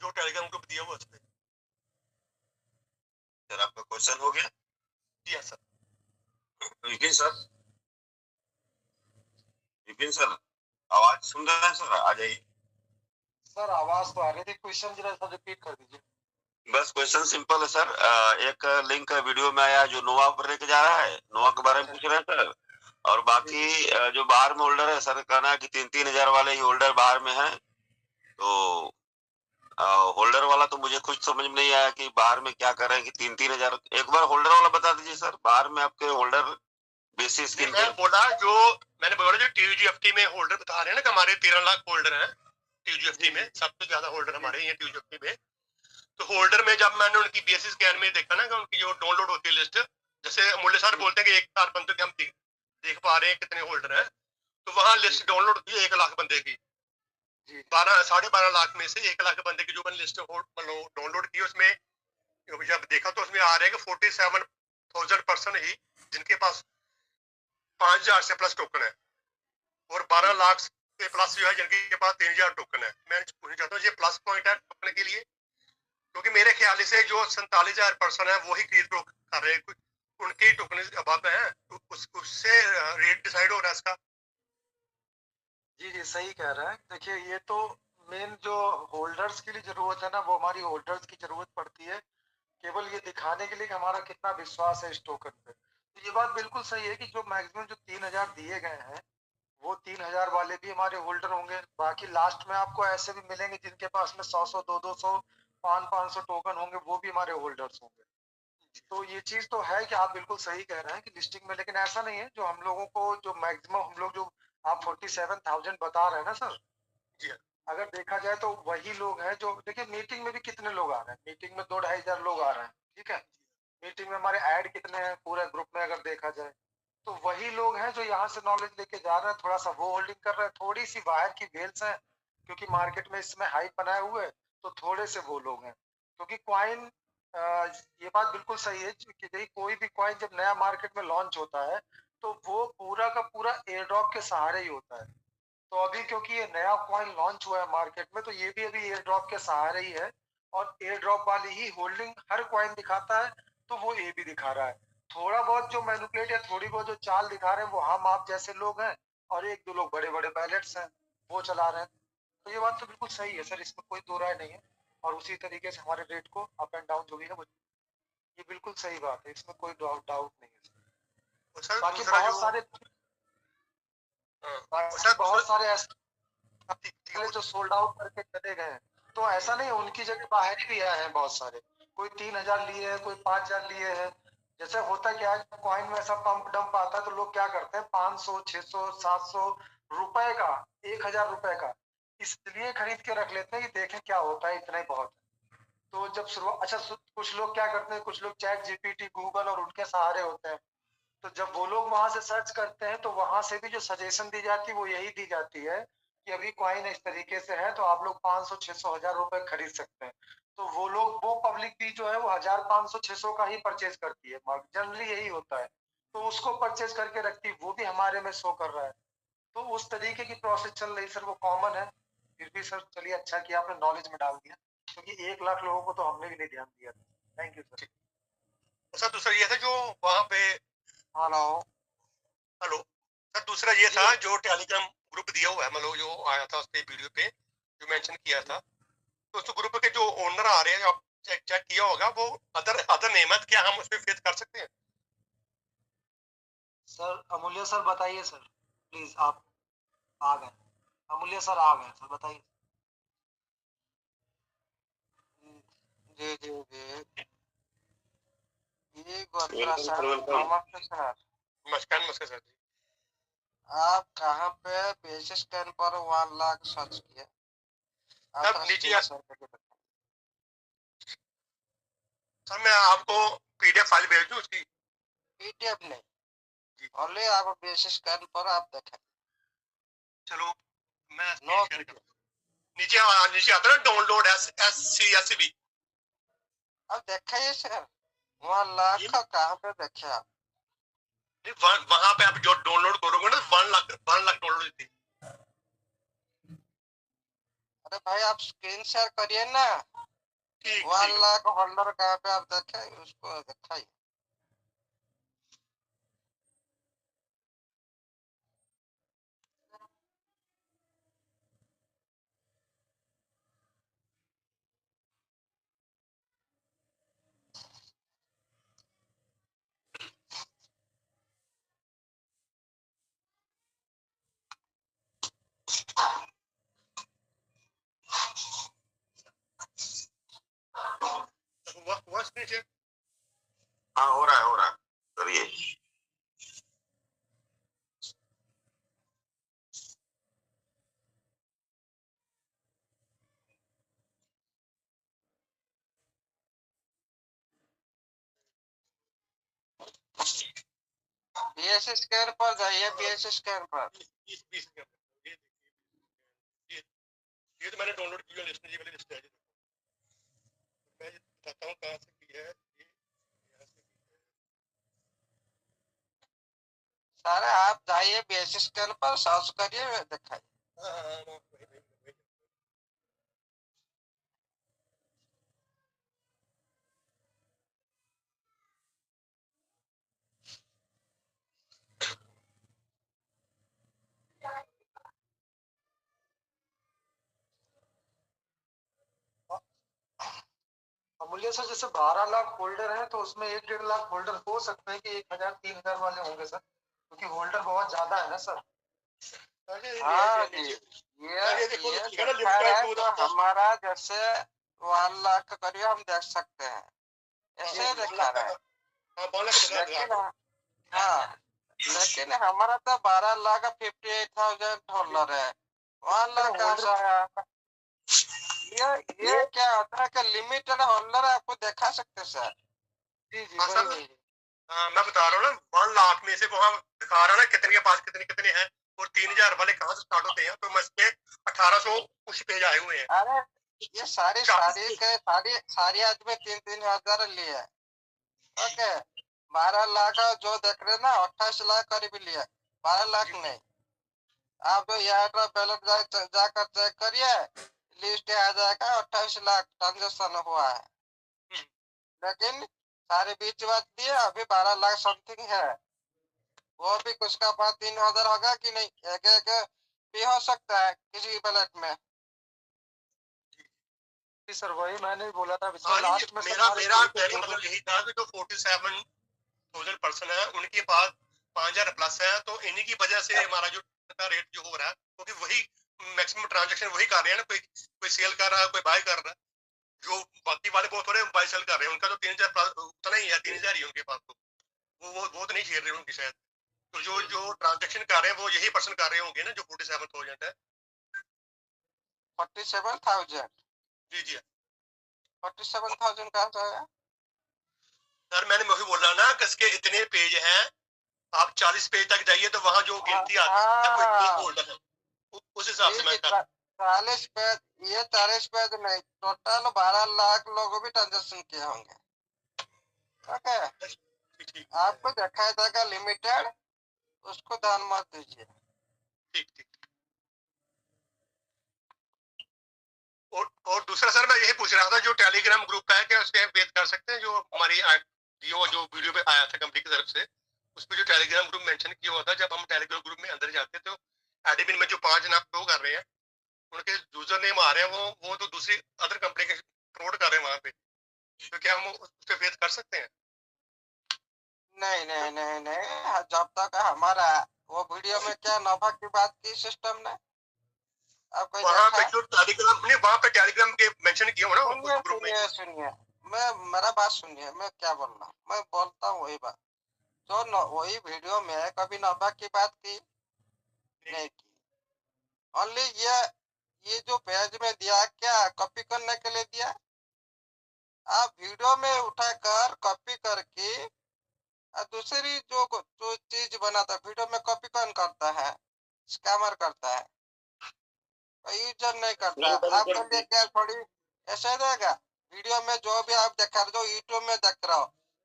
जो टेलीग्राम ग्रुप दिया हुआ उस पर? सर, आपका क्वेश्चन हो गया? जी हाँ सर। विपिन सर, आवाज सुन रहे हैं सर? आ जाइए सर। आवाज तो आ रही थी, क्वेश्चन जरा सा रिपीट कर दीजिए। बस क्वेश्चन सिंपल है सर। एक लिंक वीडियो में आया जो नोवा पर लेके जा रहा है, नोवा के बारे में पूछ रहे हैं सर। और बाकी जो बाहर में होल्डर है, सर कहना है कि 3-3 हजार वाले ही होल्डर बाहर में है। तो होल्डर वाला तो मुझे कुछ समझ में नहीं आया कि बाहर में क्या कर रहे हैं कि 3-3 हजार। एक बार होल्डर वाला बता दीजिए सर, बाहर में आपके होल्डर बेसिस स्किन मैं बोला जो मैंने बोला जो TUGFT में होल्डर बता रहे हैं ना कि हमारे 13 लाख होल्डर हैं TUGFT में, सबसे ज्यादा होल्डर हमारे हैं TUGFT में। तो होल्डर में जब मैंने उनकी BSC स्कैन में देखा ना कि उनकी जो डाउनलोड होती है लिस्ट, जैसे मुल्ले सर बोलते हैं कि 1,000 बंदे के हम देख पा रहे हैं कितने होल्डर हैं, तो वहाँ लिस्ट डाउनलोड होती है 1 लाख बंदे की। 12.5 लाख में से 1 लाख बंदे की जो मैंने लिस्ट डाउनलोड की, उसमें जब देखा तो उसमें आ रहे हैं कि 47,000 पर्सन ही जिनके पास 5,000 से प्लस टोकन है, और 12 लाख से प्लस जो है जिनके पास 3,000 टोकन है। मैं पूछना चाहता हूँ ये प्लस पॉइंट है टोकन के लिए, क्योंकि मेरे ख्याल से जो 47,000 पर्सन है वही खरीद कर रहे हैं, उनके टोकन अभाव है, तो उससे रेट डिसाइड हो रहा है इसका। जी जी, सही कह रहा है। देखिए, ये तो मेन जो होल्डर्स के लिए जरूरत है ना, वो हमारी होल्डर्स की जरूरत पड़ती है, केवल ये दिखाने के लिए कि हमारा कितना विश्वास है इस टोकन पे। तो ये बात बिल्कुल सही है कि जो मैक्सिमम जो 3,000 दिए गए हैं, वो 3,000 वाले भी हमारे होल्डर होंगे। बाकी लास्ट में आपको ऐसे भी मिलेंगे जिनके पास में 100-100, 200-200 500 टोकन होंगे वो भी हमारे होल्डर्स होंगे। तो ये चीज तो है कि आप बिल्कुल सही कह रहे हैं कि लिस्टिंग में, लेकिन ऐसा नहीं है। जो हम लोगों को जो मैक्सिमम हम लोग जो आप 47,000 बता रहे हैं ना सर, जी हाँ। अगर देखा जाए तो वही लोग हैं जो, देखिए मीटिंग में भी कितने लोग आ रहे हैं, मीटिंग में 2-2,500 लोग आ रहे हैं, ठीक है। मीटिंग में हमारे ऐड कितने हैं पूरे ग्रुप में अगर देखा जाए, तो वही लोग हैं जो यहाँ से नॉलेज लेके जा रहे हैं, थोड़ा सा वो होल्डिंग कर रहे हैं, थोड़ी सी बाहर की वेल्स हैं क्योंकि मार्केट में इसमें हाइप बनाए हुए, तो थोड़े से वो लोग हैं। क्योंकि क्वाइन, ये बात बिल्कुल सही है कि देखिए कोई भी क्वाइन जब नया मार्केट में लॉन्च होता है तो वो पूरा का पूरा एयर ड्रॉप के सहारे ही होता है। तो अभी क्योंकि ये नया कॉइन लॉन्च हुआ है मार्केट में, तो ये भी अभी एयर ड्रॉप के सहारे ही है, और एयर ड्रॉप वाली ही होल्डिंग हर कॉइन दिखाता है, तो वो ये भी दिखा रहा है। थोड़ा बहुत जो मैनिपुलेट या थोड़ी बहुत जो चाल दिखा रहे हैं वो हम आप जैसे लोग हैं, और एक दो लोग बड़े बड़े बैलेट्स हैं वो चला रहे हैं। तो ये बात तो बिल्कुल सही है सर, इसमें कोई दो राय नहीं है। और उसी तरीके से हमारे रेट को अप एंड डाउन जो भी है वो, ये बिल्कुल सही बात है, इसमें कोई डाउट नहीं है और सर बाकी दूसरा बहुत जो सारे हाँ, और बाकी सर बहुत सारे ऐसे ठीक ठीक पहले जो सोल्ड आउट करके चले गए हैं, तो ऐसा नहीं है, उनकी जगह बाहर भी आए हैं बहुत सारे। कोई 3,000 लिए हैं, कोई 5,000 लिए हैं। जैसे होता क्या है, कॉइन में ऐसा पंप डंप आता है तो लोग क्या करते हैं, 500 600 700 रुपए का, 1,000 रुपए का इसलिए खरीद के रख लेते हैं कि देखें क्या होता है, इतना ही बहुत है। तो जब शुरुआत, अच्छा कुछ लोग क्या करते हैं, कुछ लोग चैट जीपीटी गूगल और उनके सहारे होते हैं, तो जब वो लोग वहां से सर्च करते हैं तो वहां से भी जो सजेशन दी जाती है वो यही दी जाती है कि अभी कॉइन इस तरीके से है तो आप लोग 500 600 1000 रुपए खरीद सकते हैं। तो वो लोग, वो पब्लिक भी जो है वो 1000 500 600 का ही परचेज करती है, जनरली यही होता है। तो उसको परचेज करके रखती है, वो भी हमारे में शो कर रहा है। तो उस तरीके की प्रोसेस चल रही सर, वो कॉमन है। फिर भी सर चलिए अच्छा किया आपने नॉलेज में डाल दिया, क्योंकि 1 लाख लोगों को तो हमने भी नहीं ध्यान दिया। Thank you sir. और सर दूसरा ये था जो वहाँ पे, हेलो हेलो सर, दूसरा ये था जो टेलीग्राम ग्रुप दिया हुआ है, मतलब जो आया था उस पे वीडियो पे जो मेंशन किया था, तो उस ग्रुप के जो ओनर आ रहे हैं, आप चेक चेक किया होगा, वो अदर नेम है, क्या हम उस पे फेथ कर सकते हैं? सर, अमूल्य सर बताइए सर, प्लीज आप आ गए, अमूल्य सर आ गए सर, बताइए। जी जी जी, ये गोत्रा सर, नमस्ते सर। नमस्कार नमस्कार सर जी। आप कहाँ पे बेसिस स्कैन पर 1 लाख सर्च किया? सर नीचे सर मैं आपको पीडीएफ फाइल भेज दूं उसकी? पीडीएफ नहीं, ओनली आप बेसिस स्कैन पर आप देखें। चलो मैं नो शेयर कर, नीचे नीचे आता है डाउनलोड SCSB। अब देखिए सर, 1 लाख का कहाँ पे देखे आप? वहां पे आप जो डाउनलोड करोगे ना 1 लाख डाउनलोड होती। अरे भाई आप स्क्रीन शेयर करिए ना। ठीक 1 लाख होल्डर कहाँ पे आप देखे, उसको दिखाइए। हाँ हो रहा है करिए। बीएस स्कैन पर जाइए, बीएस स्कैन पर। ये तो मैंने डाउनलोड की है, लिस्ट, ये वाली लिस्ट है। मैं बताता हूँ कहाँ से की है ये, यहाँ से की है। सारे आप जाइए बीएस स्कैन पर, सर्च करिए, दिखाइए। हाँ, वही। अमूल्य सर, जैसे 12 लाख होल्डर है तो उसमें 1-1.5 लाख होल्डर हो सकते हैं कि 1,000 3,000 वाले होंगे सर, क्योंकि होल्डर बहुत ज्यादा है ना सर। हाँ जी, ये देखा है तो हमारा जैसे 1 लाख के करीब हम देख सकते हैं, ऐसे ही दिखा रहे हैं। लेकिन हाँ, लेकिन हमारा तो 12 लाख 58,000 डॉलर है, 1 लाख कहाँ से आया? ये क्या होता है कि लिमिटेड होल्डर आपको दिखा सकते सर। जी जी हाँ वही सर, वही। मैं बता रहा हूँ ना, 1 लाख में से वहाँ दिखा रहा है ना कितने के पास कितने कितने हैं, और 3,000 वाले कहाँ से स्टार्ट होते हैं, तो मैं इस पे 1800 कुछ पेज आए हुए हैं। अरे ये सारी आदमी 3-3 हजार लिए, ओके। 12 लाख जो देख रहे ना, 28 लाख करीब लिए, 12 लाख नहीं। आप जो यहाँ बैलेंस जाकर चेक करिए, लिस्ट आ जाएगा, 28 लाख ट्रांजेक्शन हुआ है। लेकिन सारे बीच बात दिए, अभी 12 लाख समथिंग है, वो भी कुछ का 5-3 हजार होगा कि नहीं, एक एक भी हो सकता है किसी बैलेट में। जी सर वही मैंने बोला था, हाँ, लास्ट में सर मेरा हमारे मेरा कोई तो कहने का मतलब यही था कि जो 47,000 पर्सन है उनके पास 5,000 प्लस है, तो इन्हीं की वजह से हमारा जो रेट जो हो रहा है, क्योंकि वही मैक्सिमम ट्रांजेक्शन वही कर रहे हैं ना, कोई सेल कर रहा है, कोई बाय कर रहा है। जो बाकी वाले बहुत थोड़े बाय सेल कर रहे हैं, उनका तो 3,000 उतना ही है, 3,000 ही उनके पास, तो वो तो नहीं शेयर रहे उनकी शायद। तो जो ट्रांजेक्शन कर रहे हैं वो यही पर्सन कर रहे होंगे ना, जो 47,000 है। 47,000 जी जी 47,000 कहाँ से आया? सर, मैंने वही बोल रहा ना कि इसके इतने पेज हैं, आप 40 पेज तक जाइए तो वहाँ जो गिनती आती है कोई होल्डर है, उस हिसाब से मैं 40 पेज, ये 40 पेज नहीं, टोटल 12 लाख लोग भी ट्रांजेक्शन किए होंगे, ओके। ठीक आपको दिखाया जाएगा लिमिटेड, उसको ध्यान मत दीजिए। ठीक। और दूसरा सर, मैं यही पूछ रहा था, जो टेलीग्राम ग्रुप है, क्या उसके वेद कर सकते हैं, जो हमारी जो वीडियो पे आया था कंपनी की तरफ से, उस पर जो टेलीग्राम ग्रुप मेंशन किया हुआ था, जब हम टेलीग्राम ग्रुप में अंदर जाते तो एडमिन में जो 5 नाम शो कर रहे हैं, उनके यूजर नेम आ रहे हैं, वो तो दूसरी अदर कंपनी के प्रमोट कर रहे हैं वहां पे, तो क्या हम उस पर वेद कर सकते हैं? नहीं, जब तक हमारा वो वीडियो में क्या नफा की बात की सिस्टम ने, आप कोई वहां देखा पे है? जो टेलीग्राम नहीं, वहां पे टेलीग्राम के मेंशन किया हुआ ना सुनिए उस ग्रुप में। सुनिए सुनिए, मैं मेरा बात सुनिए, मैं क्या बोल रहा हूँ, मैं बोलता हूँ वही बात, जो वही वीडियो में कभी नफा की बात की नहीं की। ओनली ये जो पेज में दिया, क्या कॉपी करने के लिए दिया? आप वीडियो में उठाकर कॉपी करके दूसरी जो चीज बनाता है, वीडियो में कॉपी कौन करता है? स्कैमर करता है, यूजर नहीं करता। आपके लिए क्या थोड़ी ऐसे रहेगा? वीडियो में जो भी आप दिखा रहे हो, यूट्यूब में देख रहे हो,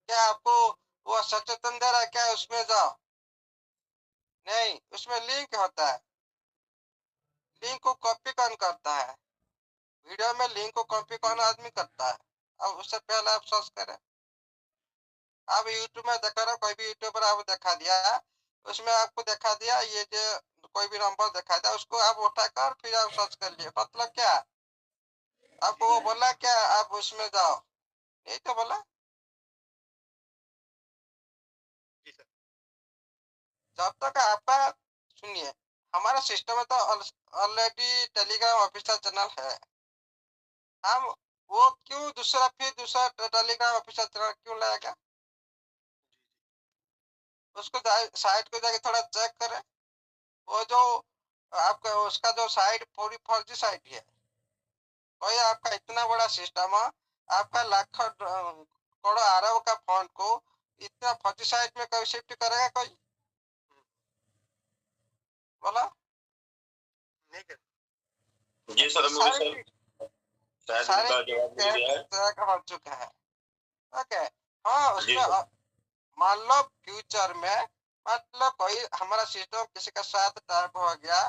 क्या आपको वो सचेतन दे रहा है क्या उसमें जाओ? नहीं, उसमें लिंक होता है, लिंक को कॉपी कौन करता है? वीडियो में लिंक को कॉपी कौन आदमी करता है? अब उससे पहले आप सर्च करें। आप यूट्यूब में देखा रहे हो, कोई भी यूट्यूबर आपको दिखा दिया, उसमें आपको दिखा दिया ये जो कोई भी नंबर दिखा दिया, उसको आप उठाकर फिर आप सर्च कर लिए, मतलब क्या आपको वो बोला क्या आप उसमें जाओ? यही तो बोला। जब तक आपका, सुनिए, हमारा सिस्टम में तो ऑलरेडी टेलीग्राम ऑफिशियल चैनल है, हम वो क्यों फिर दूसरा टेलीग्राम ऑफिशियल चैनल क्यों लाएगा? उसको साइट को जाके थोड़ा चेक करें, वो जो आपका उसका जो साइट पूरी फर्जी साइट है। कोई आपका इतना बड़ा सिस्टम है, आपका लाखों करोड़ों अरब का फंड को इतना फर्जी साइट में कोई शिफ्ट करेगा कोई? बोला नहीं कर जी सर, मुझे सर शायद सारे उनका जवाब मिल गया है। तरह का हो चुका है, ओके। हाँ, जी उसमें सर। मान लो फ्यूचर में, मतलब कोई हमारा सिस्टम किसी का साथ टाइप हो गया,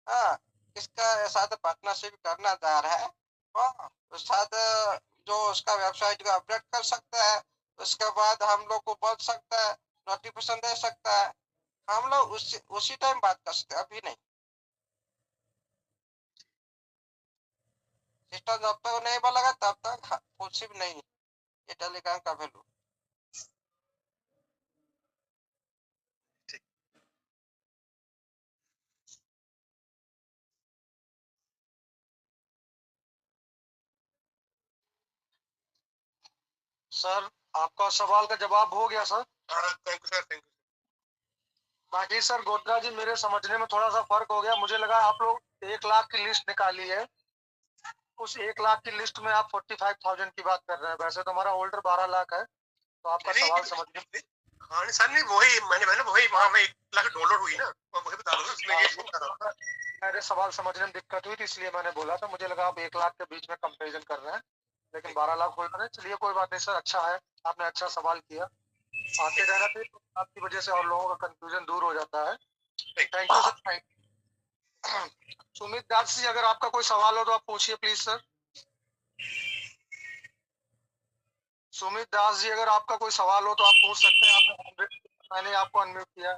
हाँ, किसका साथ पार्टनरशिप करना चाह रहा है, हाँ, उस साथ जो उसका वेबसाइट को अपडेट कर सकता है, उसके बाद हम लोग को बोल सकता है, नोटिफिकेशन दे सकता है, हम लोग उसी टाइम बात कर सकते हैं, अभी नहीं। सिस्टम जब तक नहीं बोलेगा तब तक पॉसिबल नहीं है ये टेलीग्राम का वैल्यू। सर आपका सवाल का जवाब हो गया sir. Thank you sir, thank you. बाकी सर गोत्रा जी मेरे समझने में थोड़ा सा फर्क हो गया, मुझे लगा आप लोग 1 लाख की लिस्ट निकाली है, उस 1 लाख की लिस्ट में आप 45,000 की बात कर रहे हैं, वैसे तो हमारा होल्डर 12 लाख है, तो आपका सवाल समझने हाँ नहीं सर, नहीं वही मैंने वही वहाँ पे 1 लाख डाउनलोड हुई ना, मैं वही बता रहा हूँ, उसमें ये बता रहा हूँ। मेरे सवाल समझने में दिक्कत हुई थी इसलिए मैंने बोला था, मुझे लगा आप 1 लाख के बीच में कंपेरिजन कर रहे हैं, लेकिन 12 लाख होल्डर है। चलिए कोई बात नहीं सर, अच्छा है, आपने अच्छा सवाल किया, आते रहना चाहिए, तो आपकी वजह से और लोगों का कंफ्यूजन दूर हो जाता है। Thank you sir, thank. Sumit Das ji अगर आपका कोई सवाल हो तो आप पूछिए प्लीज सर। सुमित दास जी अगर आपका कोई सवाल हो तो आप पूछ सकते हैं, आपने मैंने आपको अनम्यूट किया।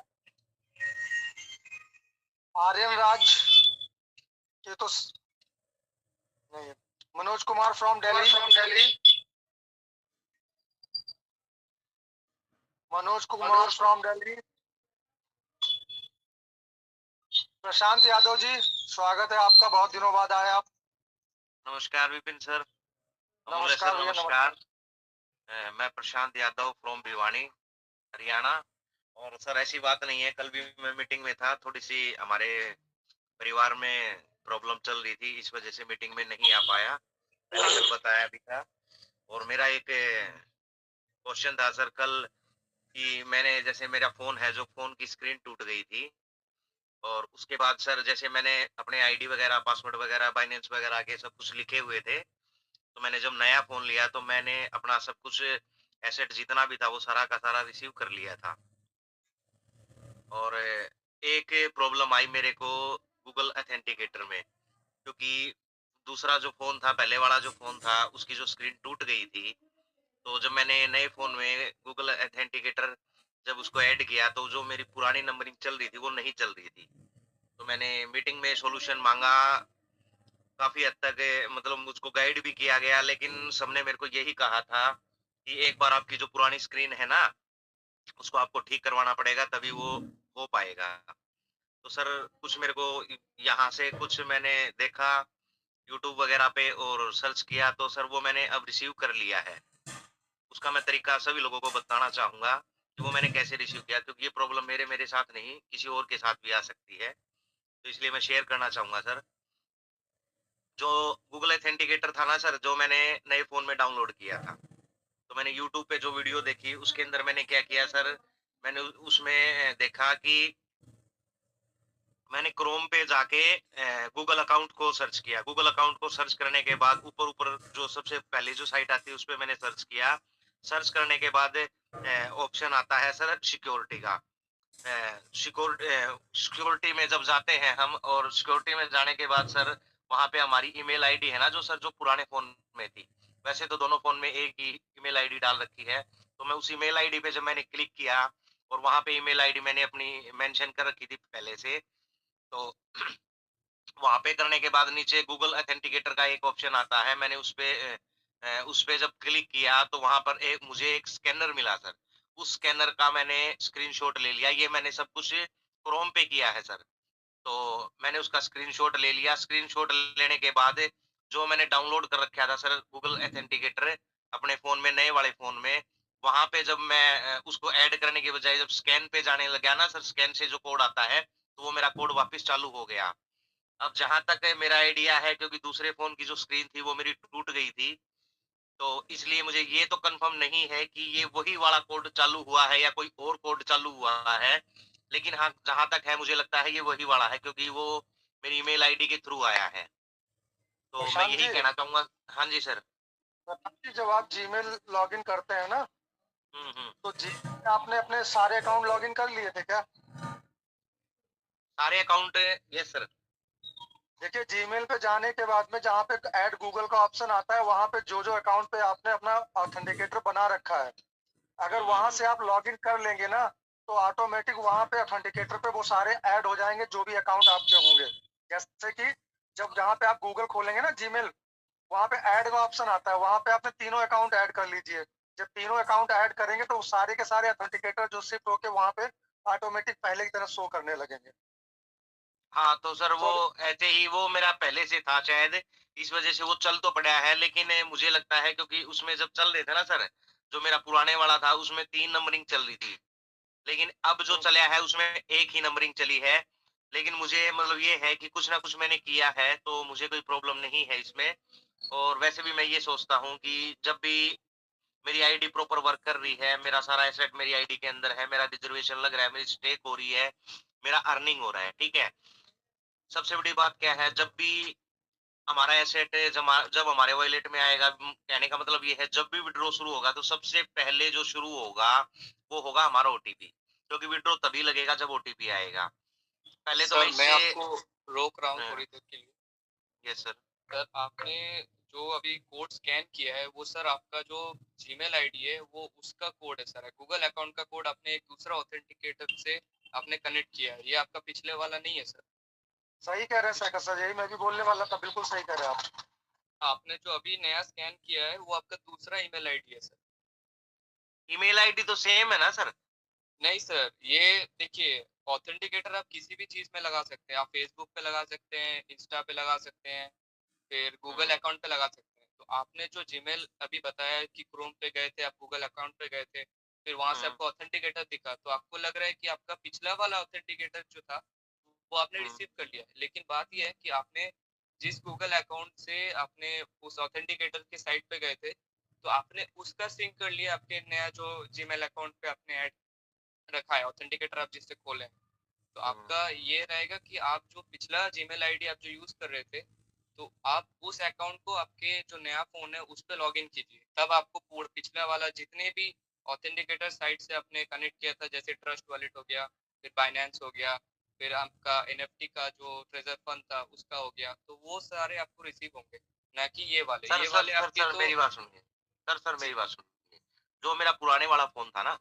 आर्यन राज ये तो नहीं, मनोज कुमार फ्रॉम दिल्ली, मनोज कुमार फ्रॉम दिल्ली। प्रशांत यादव जी स्वागत है आपका, बहुत दिनों बाद आए आप। नमस्कार विपिन सर। नमस्कार भैया, नमस्कार। मैं प्रशांत यादव फ्रॉम भिवानी हरियाणा। और सर ऐसी बात नहीं है, कल भी मैं मीटिंग में था, थोड़ी सी हमारे परिवार में प्रॉब्लम चल रही थी, इस वजह से मीटिंग में नहीं आ पाया, मैंने कल बताया भी था। और मेरा एक क्वेश्चन था सर कल कि मैंने जैसे मेरा फोन है, जो फोन की स्क्रीन टूट गई थी, और उसके बाद सर जैसे मैंने अपने आईडी वगैरह पासवर्ड वगैरह बाइनेंस वगैरह के सब कुछ लिखे हुए थे, तो मैंने जब नया फोन लिया तो मैंने अपना सब कुछ एसेट जितना भी था वो सारा का सारा रिसीव कर लिया था। और एक प्रॉब्लम आई मेरे को गूगल ऑथेंटिकेटर में, क्योंकि दूसरा जो फोन था, पहले वाला जो फोन था, उसकी जो स्क्रीन टूट गई थी, तो जब मैंने नए फोन में गूगल ऑथेंटिकेटर जब उसको ऐड किया तो जो मेरी पुरानी नंबरिंग चल रही थी वो नहीं चल रही थी। तो मैंने मीटिंग में सॉल्यूशन मांगा, काफी हद तक मतलब मुझको गाइड भी किया गया, लेकिन सबने मेरे को यही कहा था कि एक बार आपकी जो पुरानी स्क्रीन है ना, उसको आपको ठीक करवाना पड़ेगा, तभी वो हो पाएगा। तो सर कुछ मेरे को यहाँ से कुछ मैंने देखा यूट्यूब वगैरह पे और सर्च किया, तो सर वो मैंने अब रिसीव कर लिया है। उसका मैं तरीका सभी लोगों को बताना चाहूंगा कि वो मैंने कैसे रिसीव किया, क्योंकि ये प्रॉब्लम मेरे साथ नहीं किसी और के साथ भी आ सकती है, तो इसलिए मैं शेयर करना चाहूंगा सर। जो गूगल ऑथेंटिकेटर था ना सर, जो मैंने नए फोन में डाउनलोड किया था, तो मैंने यूट्यूब पे जो वीडियो देखी उसके अंदर मैंने क्या किया सर, मैंने उसमें देखा कि मैंने क्रोम पे जाके गूगल अकाउंट को सर्च किया। गूगल अकाउंट को सर्च करने के बाद ऊपर ऊपर जो सबसे पहले जो साइट आती है उस पर मैंने सर्च किया। सर्च करने के बाद ऑप्शन आता है सर सिक्योरिटी का। सिक्योरिटी में जब जाते हैं हम, और सिक्योरिटी में जाने के बाद सर वहां पे हमारी ईमेल आईडी है ना, जो सर जो पुराने फोन में थी, वैसे तो दोनों फोन में एक ही ईमेल आईडी डाल रखी है, तो मैं उस ईमेल आईडी पे जब मैंने क्लिक किया और वहां पे ईमेल आईडी मैंने अपनी मेंशन कर रखी थी पहले से, तो वहां पे करने के बाद नीचे गूगल ऑथेंटिकेटर का एक ऑप्शन आता है, मैंने उस पे जब क्लिक किया तो वहां पर मुझे एक स्कैनर मिला सर। उस स्कैनर का मैंने स्क्रीनशॉट ले लिया, ये मैंने सब कुछ क्रोम पे किया है सर। तो मैंने उसका स्क्रीनशॉट ले लिया। स्क्रीनशॉट लेने के बाद जो मैंने डाउनलोड कर रखा था सर गूगल ऑथेंटिकेटर अपने फोन में, नए वाले फोन में, वहां पे जब मैं उसको ऐड करने के बजाय जब स्कैन पे जाने लगा ना सर, स्कैन से जो कोड आता है, तो वो मेरा कोड वापस चालू हो गया। अब जहां तक है मेरा आइडिया है, क्योंकि दूसरे फोन की जो स्क्रीन थी वो मेरी टूट गई थी, तो इसलिए मुझे ये तो कंफर्म नहीं है कि ये वही वाला कोड चालू हुआ है या कोई और कोड चालू हुआ है, लेकिन हाँ जहां तक है मुझे लगता है ये वही वाला है, क्योंकि वो मेरी ईमेल आईडी के थ्रू आया है। तो मैं प्रशांत यही जी, कहना चाहूंगा। हाँ जी सर। जब आप जीमेल लॉगिन करते हैं ना, हम्म। तो जी आपने अपने सारे अकाउंट लॉगिन कर लिए थे क्या? सारे अकाउंट, यस सर। देखिए जीमेल पे जाने के बाद में जहाँ पे ऐड गूगल का ऑप्शन आता है, वहाँ पे जो जो अकाउंट पे आपने अपना ऑथेंटिकेटर बना रखा है, अगर वहां से आप लॉगिन कर लेंगे ना, तो ऑटोमेटिक वहां पे ऑथेंटिकेटर पे वो सारे ऐड हो जाएंगे जो भी अकाउंट आपके होंगे। जैसे कि जब जहाँ पे आप गूगल खोलेंगे ना जीमेल, वहां पे ऐड का ऑप्शन आता है, वहां पे आपने तीनों अकाउंट ऐड कर लीजिए। जब तीनों अकाउंट ऐड करेंगे तो सारे के सारे ऑथेंटिकेटर जो शिफ्ट होके वहां पे ऑटोमेटिक पहले की तरह शो करने लगेंगे। हाँ तो सर वो तो ऐसे ही वो मेरा पहले से था शायद, इस वजह से वो चल तो पड़ा है, लेकिन मुझे लगता है क्योंकि उसमें जब चल रहे थे ना सर, जो मेरा पुराने वाला था उसमें 3 नंबरिंग चल रही थी, लेकिन अब जो चला है उसमें एक ही नंबरिंग चली है। लेकिन मुझे मतलब ये है कि कुछ ना कुछ मैंने किया है, तो मुझे कोई प्रॉब्लम नहीं है इसमें। और वैसे भी मैं ये सोचता हूँ कि जब भी मेरी आईडी प्रॉपर वर्क कर रही है, मेरा सारा एसेट मेरी आईडी के अंदर है, मेरा रिजर्वेशन लग रहा है, मेरी स्टेक हो रही है, मेरा अर्निंग हो रहा है, ठीक है। सबसे बड़ी बात क्या है, जब भी हमारा एसेट जब हमारे वॉलेट में आएगा, कहने का मतलब ये है जब भी विड्रॉ शुरू होगा तो सबसे पहले जो शुरू होगा वो होगा हमारा ओटीपी, क्योंकि विड्रॉ तभी लगेगा जब ओटीपी आएगा। पहले तो मैं सर मैं इससे आपको रोक रहा हूँ थोड़ी देर के लिए। Yes sir. सर आपने जो अभी कोड स्कैन किया है वो सर आपका जो जीमेल आईडी है वो उसका कोड है सर, गूगल अकाउंट का कोड आपने एक दूसरा ऑथेंटिकेटर से आपने कनेक्ट किया है, ये आपका पिछले वाला नहीं है सर। सही कह रहे हैं सर, सर यही मैं भी बोलने वाला था, बिल्कुल सही कह रहे हैं आप। आपने जो अभी नया स्कैन किया है वो आपका दूसरा ईमेल आईडी है सर। ईमेल आईडी तो सेम है ना सर? नहीं सर, ये देखिए ऑथेंटिकेटर आप किसी भी चीज में लगा सकते हैं, आप फेसबुक पे लगा सकते हैं, इंस्टा पे लगा सकते हैं, फिर गूगल अकाउंट पे लगा सकते हैं। तो आपने जो जीमेल अभी बताया है कि क्रोम पे गए थे, आप गूगल अकाउंट पे गए थे, फिर वहां से आपको ऑथेंटिकेटर दिखा, तो आपको लग रहा है कि आपका पिछला वाला ऑथेंटिकेटर जो था वो आपने रिसीव कर लिया है। लेकिन बात यह है कि आपने जिस गूगल अकाउंट से आपने उस ऑथेंटिकेटर के साइट पे गए थे, तो आपने उसका सिंक कर लिया आपके नया जो जीमेल अकाउंट पे आपने ऐड रखा है, ऑथेंटिकेटर आप जिससे खोले हैं। तो आपका ये रहेगा कि आप जो पिछला जीमेल आईडी आप जो यूज कर रहे थे, तो आप उस अकाउंट को आपके जो नया फोन है उस पर लॉग इन कीजिए, तब आपको पूरा पिछला वाला जितने भी ऑथेंटिकेटर साइट से आपने कनेक्ट किया था, जैसे ट्रस्ट वॉलेट हो गया, फिर बाइनेंस हो गया, फिर आपका एनएफटी का जो ट्रेजर फंड था उसका हो गया, तो वो सारे आपको रिसीव होंगे, ना कि ये वाले। सर ये सर वाले सर आपके सर तो मेरी बात सुनिए। सर जी मेरी बात सुनिए। जो मेरा पुराने वाला फोन था ना,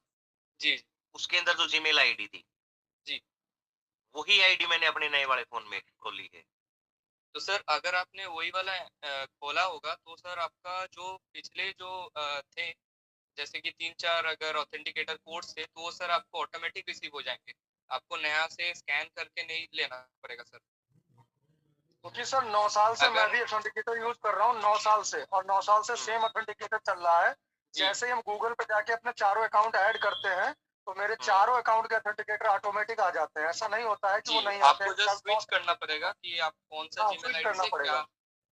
जी उसके अंदर जो जीमेल आईडी थी, जी। वही आईडी मैंने अपने नए वाले फोन में खोली है। तो सर अगर आपने वही वाला खोला होगा तो सर आपका जो पिछले जो थे, जैसे कि 3-4 अगर ऑथेंटिकेटर कोड्स थे, तो वो सर आपको ऑटोमेटिक रिसीव हो जाएंगे, आपको नया से स्कैन करके नहीं लेना पड़ेगा सर। क्योंकि सर 9 साल से मैं अगर भी ऑथेंटिकेटर यूज कर रहा हूँ, 9 साल से, और 9 साल से सेम ऑथेंटिकेटर चल रहा है। जी जैसे ही हम गूगल पे जाके अपने चारों अकाउंट ऐड करते हैं तो मेरे चारों अकाउंट के ऑथेंटिकेटर ऑटोमेटिक आ जाते हैं, ऐसा नहीं होता है कि जी, वो नहीं आते आपको हैं। जस्ट स्विच करना पड़ेगा कि आप कौन सा हाँ, जीमेल स्विच आईडी करना से क्या, पड़ेगा।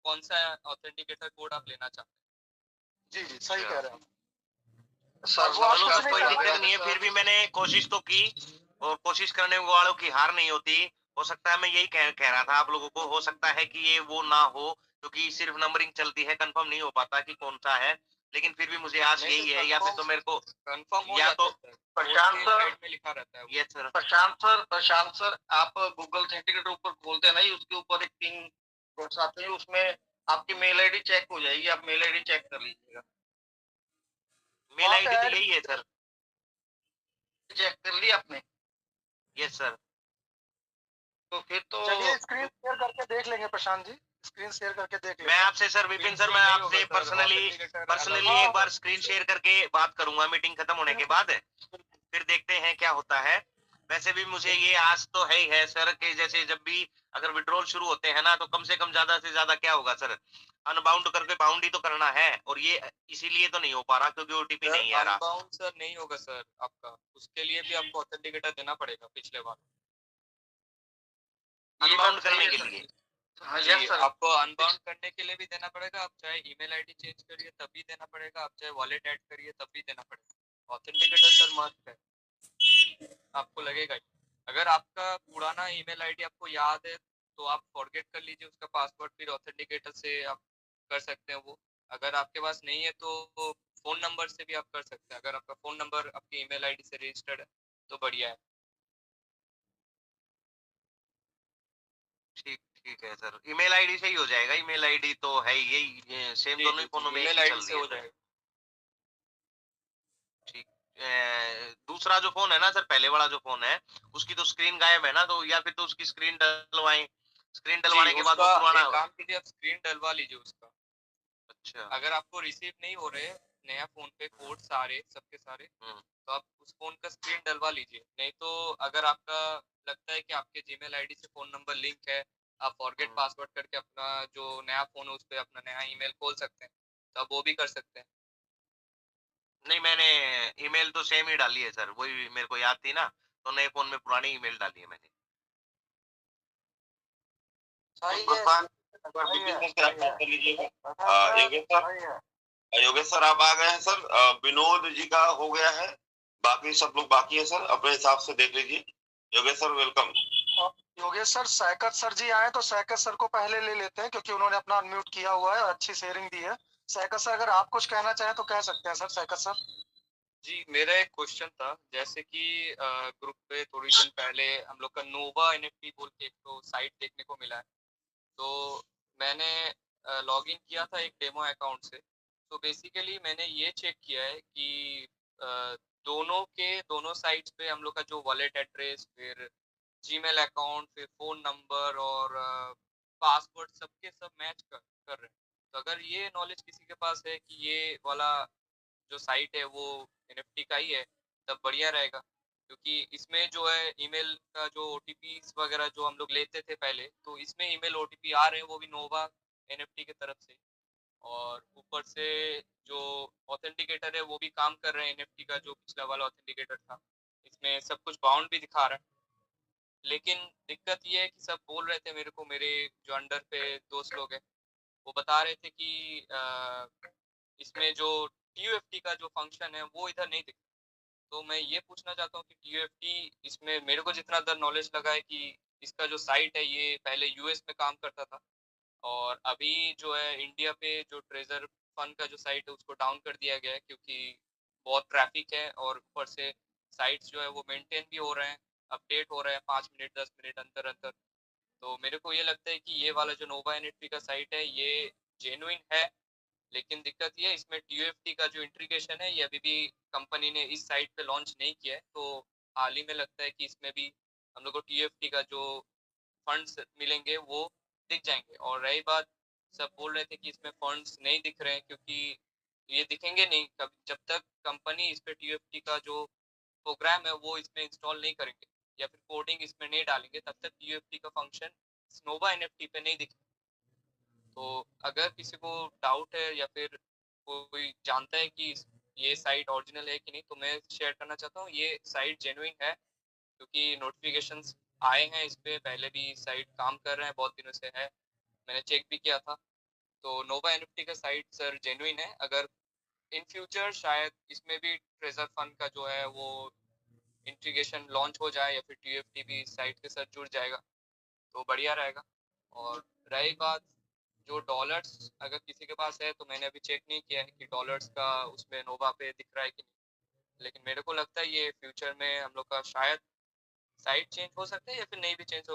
कौन सा ऑथेंटिकेटर कोड आप लेना चाहते जी जी, सही कह रहे हैं सर। अब वो आप चलो कुछ सर नहीं कोई कर दिक्कत पाएंगे। नहीं है, फिर भी मैंने कोशिश तो की, और कोशिश करने वालों की हार नहीं होती। हो सकता है मैं यही कह रहा था आप लोगों को, हो सकता है कि ये वो ना हो, क्योंकि सिर्फ नंबरिंग चलती है, कंफर्म नहीं हो पाता कि कौन सा है। लेकिन फिर भी मुझे आज नहीं यही सर, है, या फिर तो मेरे को कंफर्म हो या जाता तो है सर, प्रशांत कोड के सर, साइड में लिखा रहता है वो। ये सर प्रशांत सर, आप गूगल ऑथेंटिकेटर ऊपर खोलते हैं ना, ये उसके ऊपर एक 3 डॉट्स आते हैं, उसमें आपकी मेल आईडी चेक हो जाएगी, आप मेल आईडी चेक कर लीजिएगा। मेल आईडी तो यही है सर। चेक कर ली आपने? Yes sir. तो फिर तो चलिए स्क्रीन शेयर करके देख लेंगे प्रशांत जी, स्क्रीन शेयर करके देख मैं लेंगे। आपसे सर विपिन सर, मैं आपसे पर्सनली एक बार स्क्रीन शेयर करके बात करूंगा मीटिंग खत्म होने के बाद, फिर देखते हैं क्या होता है। वैसे भी मुझे ये आस तो है ही है सर कि जैसे जब भी अगर विड्रॉल शुरू होते हैं ना, तो कम से कम ज्यादा से ज्यादा क्या होगा सर, अनबाउंड करके बाउंड ही तो करना है, और ये इसीलिए तो नहीं हो पा रहा क्योंकि ओटीपी नहीं आ रहा। अनबाउंड सर नहीं होगा सर आपका, उसके लिए भी आपको ऑथेंटिकेटर देना पड़ेगा पिछले बार। अनबाउंड करने के लिए जी, आपको अनबाउंड करने के लिए भी देना पड़ेगा, आप चाहे ईमेल आईडी चेंज करिए तब भी देना पड़ेगा, आप चाहे वॉलेट ऐड करिए तब भी देना पड़ेगा। ऑथेंटिकेटर सर मस्ट है, आपको लगेगा ही। अगर आपका पुराना ईमेल आईडी आपको याद है तो आप फॉरगेट कर लीजिए उसका पासवर्ड, फिर ऑथेंटिकेटर से आप कर सकते हैं वो। अगर आपके पास नहीं है तो फोन नंबर से भी आप कर सकते हैं, अगर आपका फोन नंबर आपकी ईमेल आईडी से रजिस्टर्ड है तो बढ़िया है। ठीक ठीक है सर, ईमेल आईडी से ही हो जाएगा, ईमेल आईडी तो है ही, यही सेम जी दोनों जी ही फोनों जी, में एक ईमेल ही आईडी चल से रही है हो सर। जाएगा। ठीक। दूसरा जो फोन है ना सर, पहले वाला जो फोन है, उसकी तो स्क्रीन गायब है ना, तो या फिर तो उसकी स्क्रीन डलवाएं, स्क्रीन डलवाने के बाद वो उसका पुराना। एक काम कीजिए, आप स्क्रीन डलवा लीजिए उसका। अच्छा। अगर आपको रिसीव नहीं हो रहे नया फोन पे कोड सारे सबके सारे, तो आप उस फोन का स्क्रीन डलवा लीजिए। नहीं तो अगर आपका लगता है कि आपके जीमेल आईडी से फोन नंबर लिंक है, आप फॉरगेट पासवर्ड करके अपना जो नया फोन है उस पर अपना नया ईमेल खोल सकते हैं, तो आप वो भी कर सकते हैं। नहीं, मैंने ईमेल तो सेम ही डाली है सर, वही मेरे को याद थी ना, तो नए फोन में पुरानी ईमेल डाली है मैंने। सही है प्रस्थान सही है बुकिंग सही आप है बात कर लीजिएगा। प्रशांत सर योगेश सर, सही है। योगेश सर आप आ गए हैं सर। विनोद जी का हो गया है, बाकी सब लोग बाकी है सर, अपने हिसाब से देख लीजिए। Yogesh sir welcome. और योगेश सर सैकत सर जी आए तो सैकत सर को पहले ले लेते हैं क्योंकि उन्होंने अपना अनम्यूट किया हुआ है और अच्छी शेयरिंग दी है। सैकत सर अगर आप कुछ कहना चाहें तो कह सकते हैं सर। सैकत सर जी, मेरा एक क्वेश्चन था, जैसे कि ग्रुप पे थोड़ी दिन पहले हम लोग का नोवा एनएफटी बोल के एक तो साइट देखने को मिला है। तो मैंने लॉगिन किया था एक डेमो अकाउंट से। तो बेसिकली मैंने ये चेक किया है कि अ, दोनों साइट्स पे हम लोग का जो वॉलेट एड्रेस, फिर जीमेल अकाउंट, फिर फ़ोन नंबर और पासवर्ड सबके सब मैच कर रहे हैं। तो अगर ये नॉलेज किसी के पास है कि ये वाला जो साइट है वो एनएफटी का ही है, तब बढ़िया रहेगा। क्योंकि इसमें जो है ईमेल का जो ओटीपीज वगैरह जो हम लोग लेते थे पहले, तो इसमें ईमेल ओटीपी आ रहे हैं वो भी नोवा एनएफटी की तरफ से। और ऊपर से जो ऑथेंटिकेटर है वो भी काम कर रहे हैं एनएफटी का जो पिछला वाला ऑथेंटिकेटर था। इसमें सब कुछ बाउंड भी दिखा रहा है। लेकिन दिक्कत ये है कि सब बोल रहे थे मेरे को, मेरे जो अंडर पे दोस्त लोग हैं, वो बता रहे थे कि इसमें जो TUFT का जो फंक्शन है वो इधर नहीं दिख। तो मैं ये पूछना चाहता हूँ कि TUFT इसमें मेरे को जितना दर नॉलेज लगा है कि इसका जो साइट है ये पहले यूएस में काम करता था, और अभी जो है इंडिया पे जो ट्रेजर फंड का जो साइट है उसको डाउन कर दिया गया है क्योंकि बहुत ट्रैफिक है, और ऊपर से साइट्स जो है वो मेंटेन भी हो रहे हैं, अपडेट हो रहे हैं 5 मिनट 10 मिनट अंदर अंदर। तो मेरे को ये लगता है कि ये वाला जो नोवा एनएफटी का साइट है ये जेन्युइन है। लेकिन दिक्कत ये है इसमें TUFT का जो इंटीग्रेशन है ये अभी भी कंपनी ने इस साइट पे लॉन्च नहीं किया है। तो हाल ही में लगता है कि इसमें भी हम लोग को TUFT का जो फंड्स मिलेंगे वो दिख जाएंगे। और रही बात, सब बोल रहे थे कि इसमें फंड्स नहीं दिख रहे हैं क्योंकि ये दिखेंगे नहीं कभी जब तक कंपनी इस पे TUFT का जो प्रोग्राम है वो इसमें इंस्टॉल नहीं करेंगे या फिर कोडिंग इसमें नहीं डालेंगे, तब तक TUFT का फंक्शन स्नोवा एनएफटी पे नहीं दिखेगा। तो अगर किसी को डाउट है या फिर कोई जानता है कि ये साइट ओरिजिनल है कि नहीं, तो मैं शेयर करना चाहता हूँ ये साइट जेन्युइन है। क्योंकि नोटिफिकेशंस आए हैं इस पे, पहले भी साइट काम कर रहे हैं, बहुत दिनों से है, मैंने चेक भी किया था। तो नोवा एनएफटी का साइट सर जेन्युइन है। अगर इन फ्यूचर शायद इसमें भी ट्रेजर फंड का जो है वो इंटीग्रेशन लॉन्च हो जाए या फिर TUFT भी साइट के साथ जुड़ जाएगा तो बढ़िया रहेगा। और रही बात जो डॉलर्स अगर किसी के पास है, तो मैंने अभी चेक नहीं किया है कि डॉलर्स का उसमें नोवा पे दिख रहा है कि नहीं, लेकिन मेरे को लगता है ये फ्यूचर में हम लोग का शायद साइट चेंज हो सकता है या फिर नहीं भी चेंज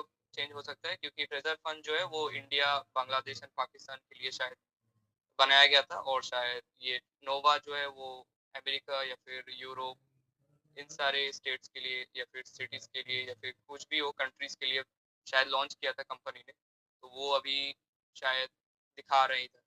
हो सकता है, क्योंकि ट्रेजर फंड जो है वो इंडिया, बांग्लादेश एंड पाकिस्तान के लिए शायद बनाया गया था, और शायद ये नोवा जो है वो अमेरिका या फिर यूरोप, इन सारे स्टेट्स के लिए या फिर सिटीज के लिए या फिर कुछ भी हो कंट्रीज के लिए शायद लॉन्च किया था कंपनी ने। तो वो अभी शायद दिखा रहे हैं इधर।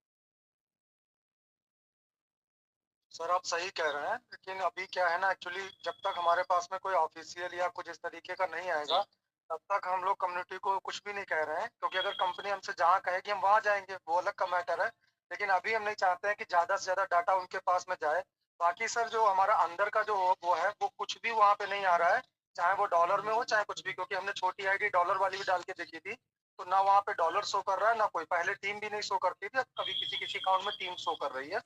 सर आप सही कह रहे हैं लेकिन अभी क्या है ना एक्चुअली जब तक हमारे पास में कोई ऑफिशियल या कुछ इस तरीके का नहीं आएगा तब तक हम लोग कम्युनिटी को कुछ भी नहीं कह रहे हैं, क्योंकि अगर कंपनी हमसे जहाँ कहेगी हम वहाँ जाएंगे वो अलग का मैटर है। लेकिन अभी हम नहीं चाहते हैं कि ज़्यादा से ज़्यादा डाटा उनके पास में जाए। बाकी सर जो हमारा अंदर का जो वो है वो कुछ भी वहाँ पे नहीं आ रहा है, चाहे वो डॉलर में हो चाहे कुछ भी, क्योंकि हमने छोटी आईडी डॉलर वाली भी डाल के देखी थी तो ना वहाँ पे डॉलर शो कर रहा है ना कोई, पहले टीम भी नहीं शो करती थी, अब कभी किसी किसी अकाउंट में टीम शो कर रही है।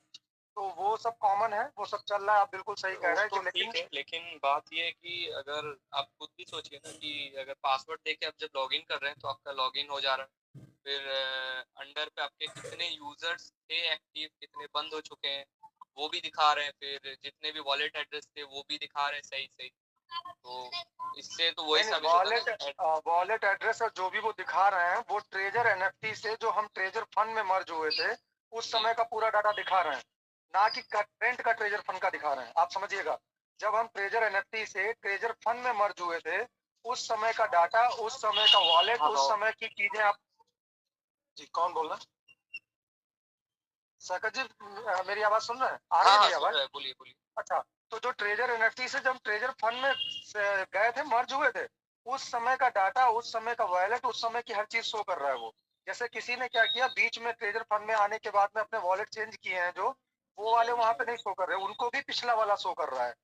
तो वो सब कॉमन है, वो सब चल रहा है। आप बिल्कुल सही कह रहे हैं तो कि लेकिन ठीक है, लेकिन बात ये है कि अगर आप खुद भी सोचिए ना कि अगर पासवर्ड देके आप जब लॉगिन कर रहे हैं तो आपका लॉगिन हो जा रहा है, फिर अंडर पे आपके कितने यूजर्स थे एक्टिव, कितने बंद हो चुके हैं वो भी दिखा रहे हैं, फिर जितने भी वॉलेट एड्रेस थे वो भी दिखा रहे हैं सही सही। तो इससे तो वही नहीं साबित वॉलेट होता है ना। वॉलेट एड्रेस और जो भी वो दिखा रहे हैं वो ट्रेजर एनएफटी से जो हम ट्रेजर फंड में मर्ज हुए थे उस समय का पूरा डाटा दिखा रहे हैं, ना कि करंट का ट्रेजर फंड का दिखा रहे हैं। आप समझिएगा, जब हम ट्रेजर एनएफटी से ट्रेजर फंड में मर्ज हुए थे उस समय का डाटा, उस समय का वॉलेट, उस समय की चीजें आप जी कौन बोल रहे हैं? सकत जी मेरी आवाज सुन रहे हैं? आ रही है हाँ मेरी आवाज? बोलिए बोलिए। अच्छा, तो जो ट्रेजर एनएफटी से जब ट्रेजर फंड में गए थे मर्ज हुए थे उस समय का डाटा, उस समय का वॉलेट, उस समय की हर चीज शो कर रहा है वो। जैसे किसी ने क्या किया बीच में ट्रेजर फंड में आने के बाद में अपने वॉलेट चेंज किए हैं जो, वो वाले वहां पे नहीं शो कर रहे, उनको भी पिछला वाला शो कर रहा है।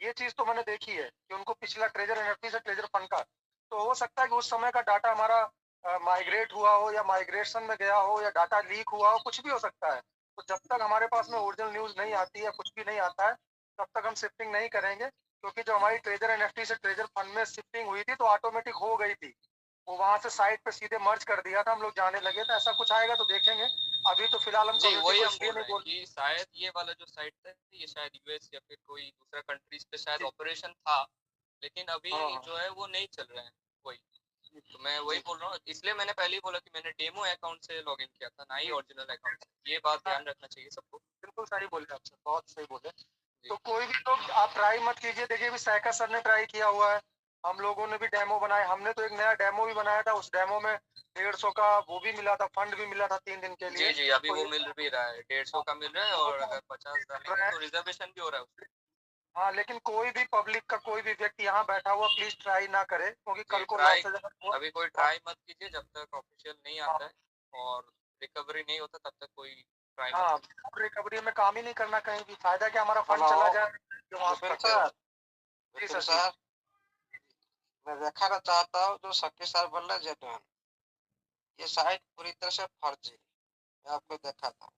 ये चीज तो मैंने देखी है कि उनको पिछला ट्रेजर एनएफटी से ट्रेजर फंड का, तो हो सकता है कि उस समय का डाटा हमारा माइग्रेट हुआ हो या माइग्रेशन में गया हो या डाटा लीक हुआ हो, कुछ भी हो सकता है। तो जब तक हमारे पास में ओरिजिनल न्यूज नहीं आती है, कुछ भी नहीं आता है, तब तक हम शिफ्टिंग नहीं करेंगे। क्योंकि जो हमारी ट्रेजर एनएफटी से ट्रेजर फंड में शिफ्टिंग हुई थी तो ऑटोमेटिक हो गई थी, वो वहां से साइट पे सीधे मर्ज कर दिया था, हम लोग जाने लगे। तो ऐसा कुछ आएगा तो देखेंगे। अभी तो फिलहाल हम जी कम्युनिटी वही को हम इसलिए बोल नहीं रहे हैं बोल। कि शायद ये वाला जो साइट था ये शायद यूएस या फिर कोई दूसरा कंट्रीज पे शायद जी, ऑपरेशन था, लेकिन अभी हाँ हाँ जो है वो नहीं चल रहा है। वही जी तो मैं वही जी बोल रहा हूँ, इसलिए मैंने पहले ही बोला कि मैंने डेमो अकाउंट से लॉगिन किया था, ना ही जी, ओरिजिनल अकाउंट से। ये बात ध्यान रखना चाहिए सबको। बिल्कुल सही बोले आप सर, बहुत सही बोले। जी तो कोई भी लोग आप ट्राई मत कीजिए। देखिए अभी सैका सर ने ट्राई किया हुआ है, हम लोगों ने भी डेमो बनाया। हमने तो एक नया डेमो भी बनाया था, उस डेमो में 150 का वो भी मिला था, फंड भी मिला था 3 दिन के जी लिए। जी, अभी तो वो मिल भी रहा है, 150 का मिल रहा है, और अगर 50 डालेंगे तो रिजर्वेशन भी हो रहा है उसमें। हाँ, लेकिन कोई भी पब्लिक का कोई भी व्यक्ति यहाँ बैठा हुआ प्लीज ट्राई ना करे, क्योंकि जी कल को ट्राई, लॉस हुआ। अभी कोई ट्राई मत कीजिए जब तक ऑफिशियल नहीं हाँ आता है और रिकवरी नहीं होता, तब तक कोई ट्राई मत हाँ, कीजिए। रिकवरी में काम ही नहीं करना, कहीं भी फायदा क्या, हमारा फंड हेलो चला जाए जो वहाँ से विपिन करते सर, रहो। जी विपिन सर जी। सर, मैं दिखाना चाहता हूँ जो शक्ति सर बोल रहे जेन्युइन, ये साइट पूरी तरह से फर्जी है। मैं आपको देखा था।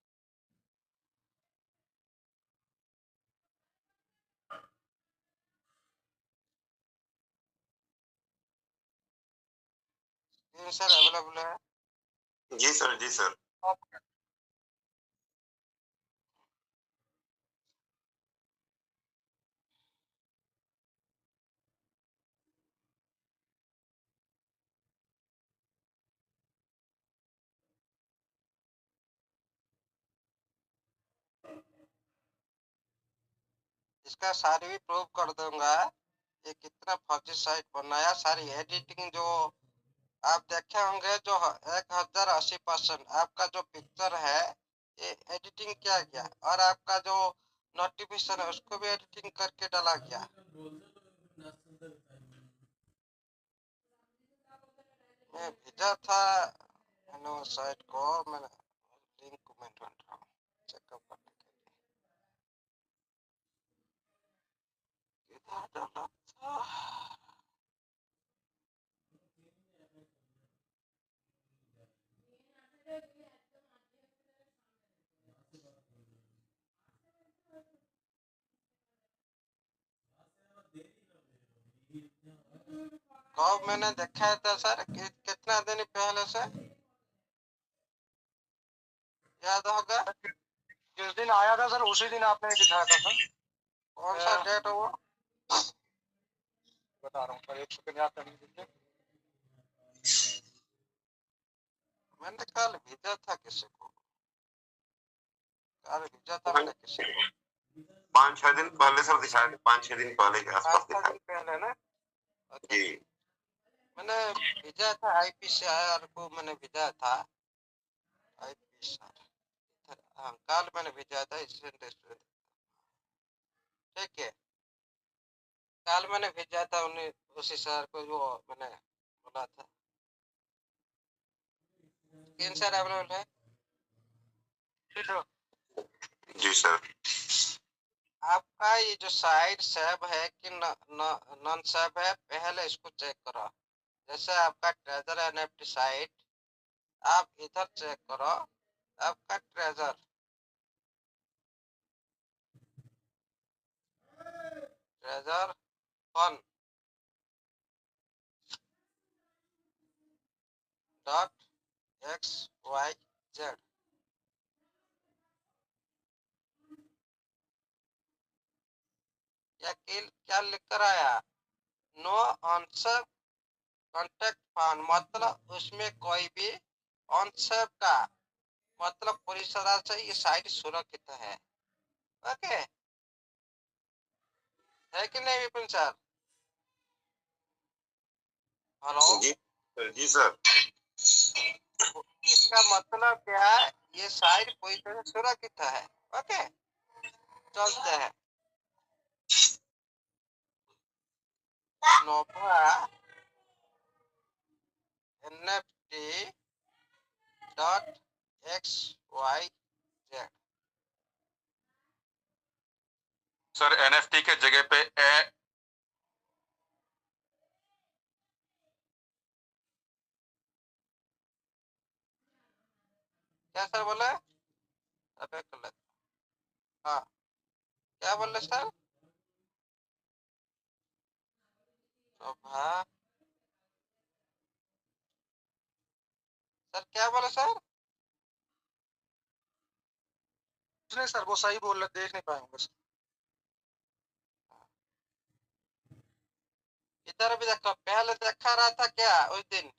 स्क्रीन सर अवेलेबल है। जी सर, जी सर। आप इसका सारी भी प्रूव कर दूंगा ये कितना फर्जी साइट बनाया। सारी एडिटिंग जो आप देखे होंगे, जो 1080% आपका जो पिक्चर है ये एडिटिंग किया गया, और आपका जो नोटिफिकेशन है उसको भी एडिटिंग करके डाला गया। मैं भेजा था मैंने उस साइट को, मैंने लिंक में ढूंढ रहा हूँ चेकअप करने के लिए। किधर डाला था? कब मैंने देखा था सर, कितना दिन पहले से याद होगा? जिस दिन आया था सर उसी दिन आपने दिखाया था सर। कौन सा डेट है वो? बता रहा हूँ सर, एक सेकंड याद करने दीजिए। मैंने कल भेजा था किसी को, कल भेजा था मैंने किसी को। 5-6 दिन पहले सर दिखाया था, 5-6 दिन पहले के आसपास 5-6 दिखाया दिन पहले ना? अच्छा, जी। मैंने भेजा था आईपीसीआर को, मैंने भेजा था आईपीसीआर। हाँ, कल मैंने भेजा था स्टूडेंट स्टूडेंट। ठीक है, कल मैंने भेजा था उन्हें, उसी सर को जो मैंने बोला था। तीन सर अवेलेबल है। जी सर। आपका ये जो साइड सेव है कि नॉन सेव है, पहले इसको चेक करो। जैसे आपका ट्रेजर एनएफटी साइट, आप इधर चेक करो, आपका treasure treasure fun dot XYZ, क्या लिख कर आया? नो आंसर कॉन्टेक्ट फाउंड, मतलब उसमें कोई भी आंसर का मतलब पूरी तरह से ये साइट सुरक्षित है। ओके, है कि नहीं विपिन सर? हेलो, जी जी सर। इसका मतलब क्या है? ये साइट पूरी तरह से सुरक्षित है। ओके, चलते हैं। नोवा NFT dot XYZ, sir NFT के जगह पे क्या सर बोले? अबे गलत। हाँ क्या बोले सर? शोभा सर क्या बोले सर? नहीं सर, वो सही बोल रहे, देख नहीं पाएंगे सर। इधर भी देखो, पहले देखा रहा था क्या उस दिन?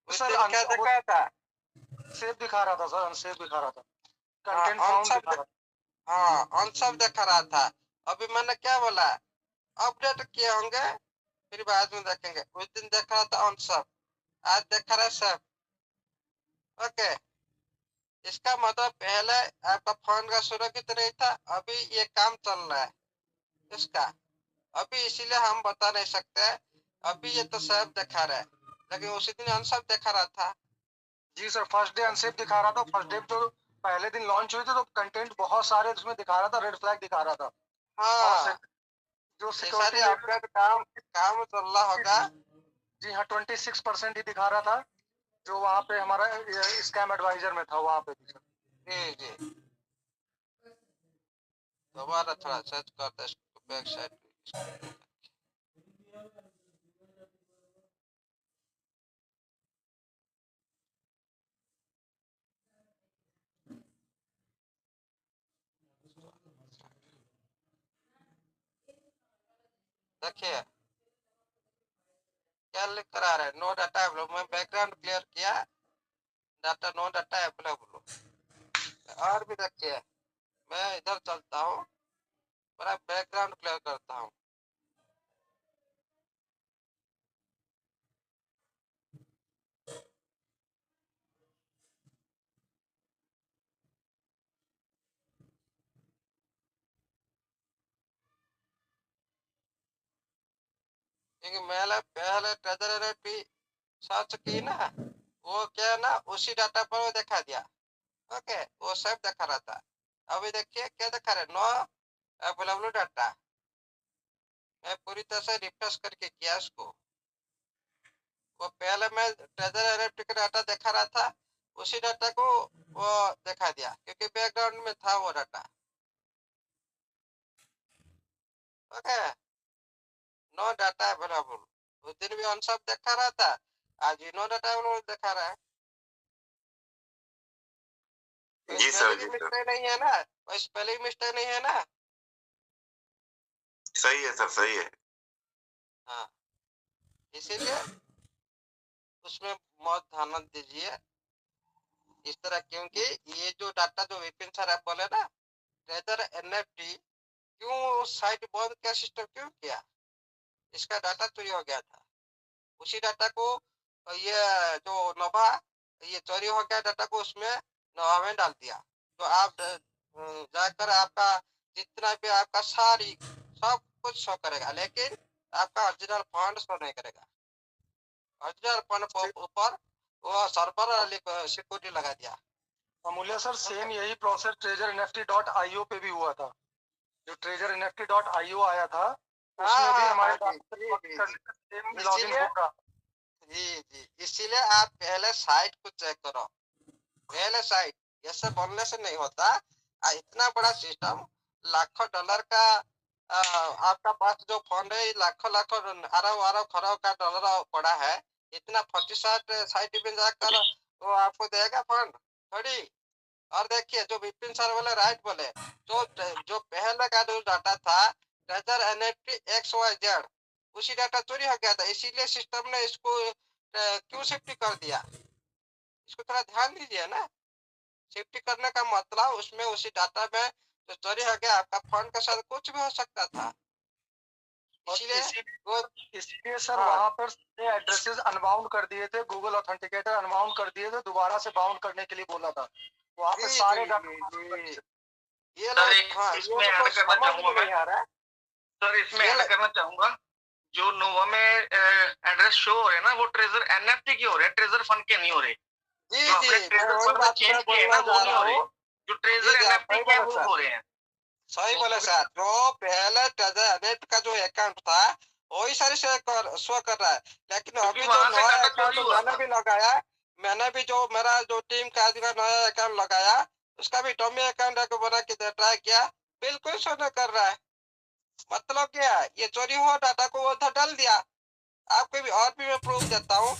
उस सर दिन क्या दिखाया था? सेव दिखा रहा था सर, अनसेव दिखा रहा था, हाँ कंटेंट फाउंड अनसेव, दिखा रहा था। हाँ अनसेव दिखा रहा था। अभी मैंने क्या बोला, अपडेट किए होंगे फिर बाद में देखेंगे। उस दिन देखा रहा था अनसेव, आज देखा रहा है सेव। ओके, इसका मतलब पहले आपका फोन का सुरक्षित नहीं था, अभी ये काम चल रहा है इसका। अभी इसीलिए हम बता नहीं सकते, अभी ये तो सेव दिखा रहा है, लेकिन उसी दिन अनसेव दिखा रहा था। जी सर, फर्स्ट डे अनसेव दिखा रहा था। फर्स्ट डे जो पहले दिन लॉन्च हुई थी तो कंटेंट बहुत सारे उसमें दिखा रहा था, रेड फ्लैग दिखा रहा था। हाँ जो सारी सिक्योरिटी अपडेट काम चल रहा होगा। जी हाँ, 26% ही दिखा रहा था, जो वहाँ पे हमारा स्कैम एडवाइजर में था वहाँ पे। जी जी, दोबारा थोड़ा सर्च करते हैं बैक साइड। देखिए क्या लिख कर आ रहा है, नो डाटा अवेलेबल। मैं बैकग्राउंड क्लियर किया, डाटा नो डाटा अवेलेबल। और भी देखिए, मैं इधर चलता हूँ, मेरा बैकग्राउंड क्लियर करता हूँ। क्योंकि मैंने पहले ट्रेजर भी सर्च की ना, वो क्या है ना, उसी डाटा पर वो दिखा दिया। ओके, वो सब दिखा रहा था। अभी देखिए क्या दिखा रहा है, नो अवेलेबल डाटा। मैं पूरी तरह से रिफ्रेश करके किया इसको। वो पहले मैं ट्रेजर एनएफटी का डाटा दिखा रहा था, उसी डाटा को वो दिखा दिया क्योंकि बैकग्राउंड में था वो data. Okay, no data available. उस दिन भी अनसब दिखा रहा था, आज भी नो डाटा अवेलेबल दिखा रहा है। जी सर, जी सर, मिस्टेक नहीं है ना, कोई स्पेलिंग मिस्टेक नहीं है ना? सही है सर, सही है। हाँ, इसीलिए उसमें बहुत ध्यान दीजिए इस तरह, क्योंकि ये जो डाटा जो विपिन सर आप बोले ना, ट्रेजर एनएफटी क्यों साइट बंद का सिस्टम क्यों किया? इसका डाटा चोरी हो गया था। उसी डाटा को ये जो नोवा, ये चोरी हो गया डाटा को उसमें नोवा में डाल दिया, तो आप जाकर आपका जितना भी आपका सारी सब कुछ शो करेगा, लेकिन आपका ओरिजिनल फंड शो नहीं करेगा। ओरिजिनल फंड ऊपर वो सर्वर सिक्योरिटी लगा दिया। अमूल्य सर, सेम यही प्रोसेस treasurenft.io पे भी हुआ था। जो treasurenft.io आया था उसमें भी हमारे लॉगिन हो रहा। जी जी, इसीलिए आप पहले साइट को चेक करो, पहले साइट। ऐसे बोलने से नहीं होता। इतना बड़ा सिस्टम, लाखों डॉलर का आपका पास जो फंड है, लाखों लाखों अरब खरब का डॉलर पड़ा है, इतना 47 साइट में जाकर वो आपको देगा फंड थोड़ी। और देखिए जो विपिन सर बोले, राइट बोले, जो पहले का जो डाटा था ट्रेजर एनएफटी XYZ, उसी डाटा चोरी हो गया था। इसीलिए सिस्टम ने इसको क्यों सेफ्टी कर दिया, इसको थोड़ा ध्यान दीजिए ना। सेफ्टी करने का मतलब उसमें उसी डाटा में जो चोरी हो गया, आपका फंड के साथ कुछ भी हो सकता था। इसीलिए सर वहाँ पर एड्रेसेस अनबाउंड कर दिए थे, गूगल ऑथेंटिकेटर अनबाउंड कर दिए थे, दोबारा से बाउंड करने के लिए बोला था। वहाँ पे सारे ये सर इसमें ऐड करना चाहूंगा मैं, सर इसमें ऐड करना चाहूंगा, जो नोवा में एड्रेस शो हो रहे हैं ना, वो ट्रेजर एनएफटी की हो रहे हैं, ट्रेजर फंड के नहीं हो रहे। जो आपने ट्रेजर फंड में चेंज किए हैं ना, वो नहीं हो रहे। जो ट्रेजर एनएफटी के हैं वो हो रहे हैं। सही बोले सर, जो पहले नेट का जो अकाउंट था वही सर से शो कर रहा है, लेकिन अभी जो नया अकाउंट मैंने भी लगाया, मैंने भी जो मेरा जो टीम का नया अकाउंट लगाया उसका भी डमी अकाउंट बना के ट्राई किया, बिल्कुल शो नहीं कर रहा है। मतलब क्या है, ये चोरी हुआ डाटा को वो उधर डाल दिया। आपको भी और भी मैं प्रूफ देता हूँ,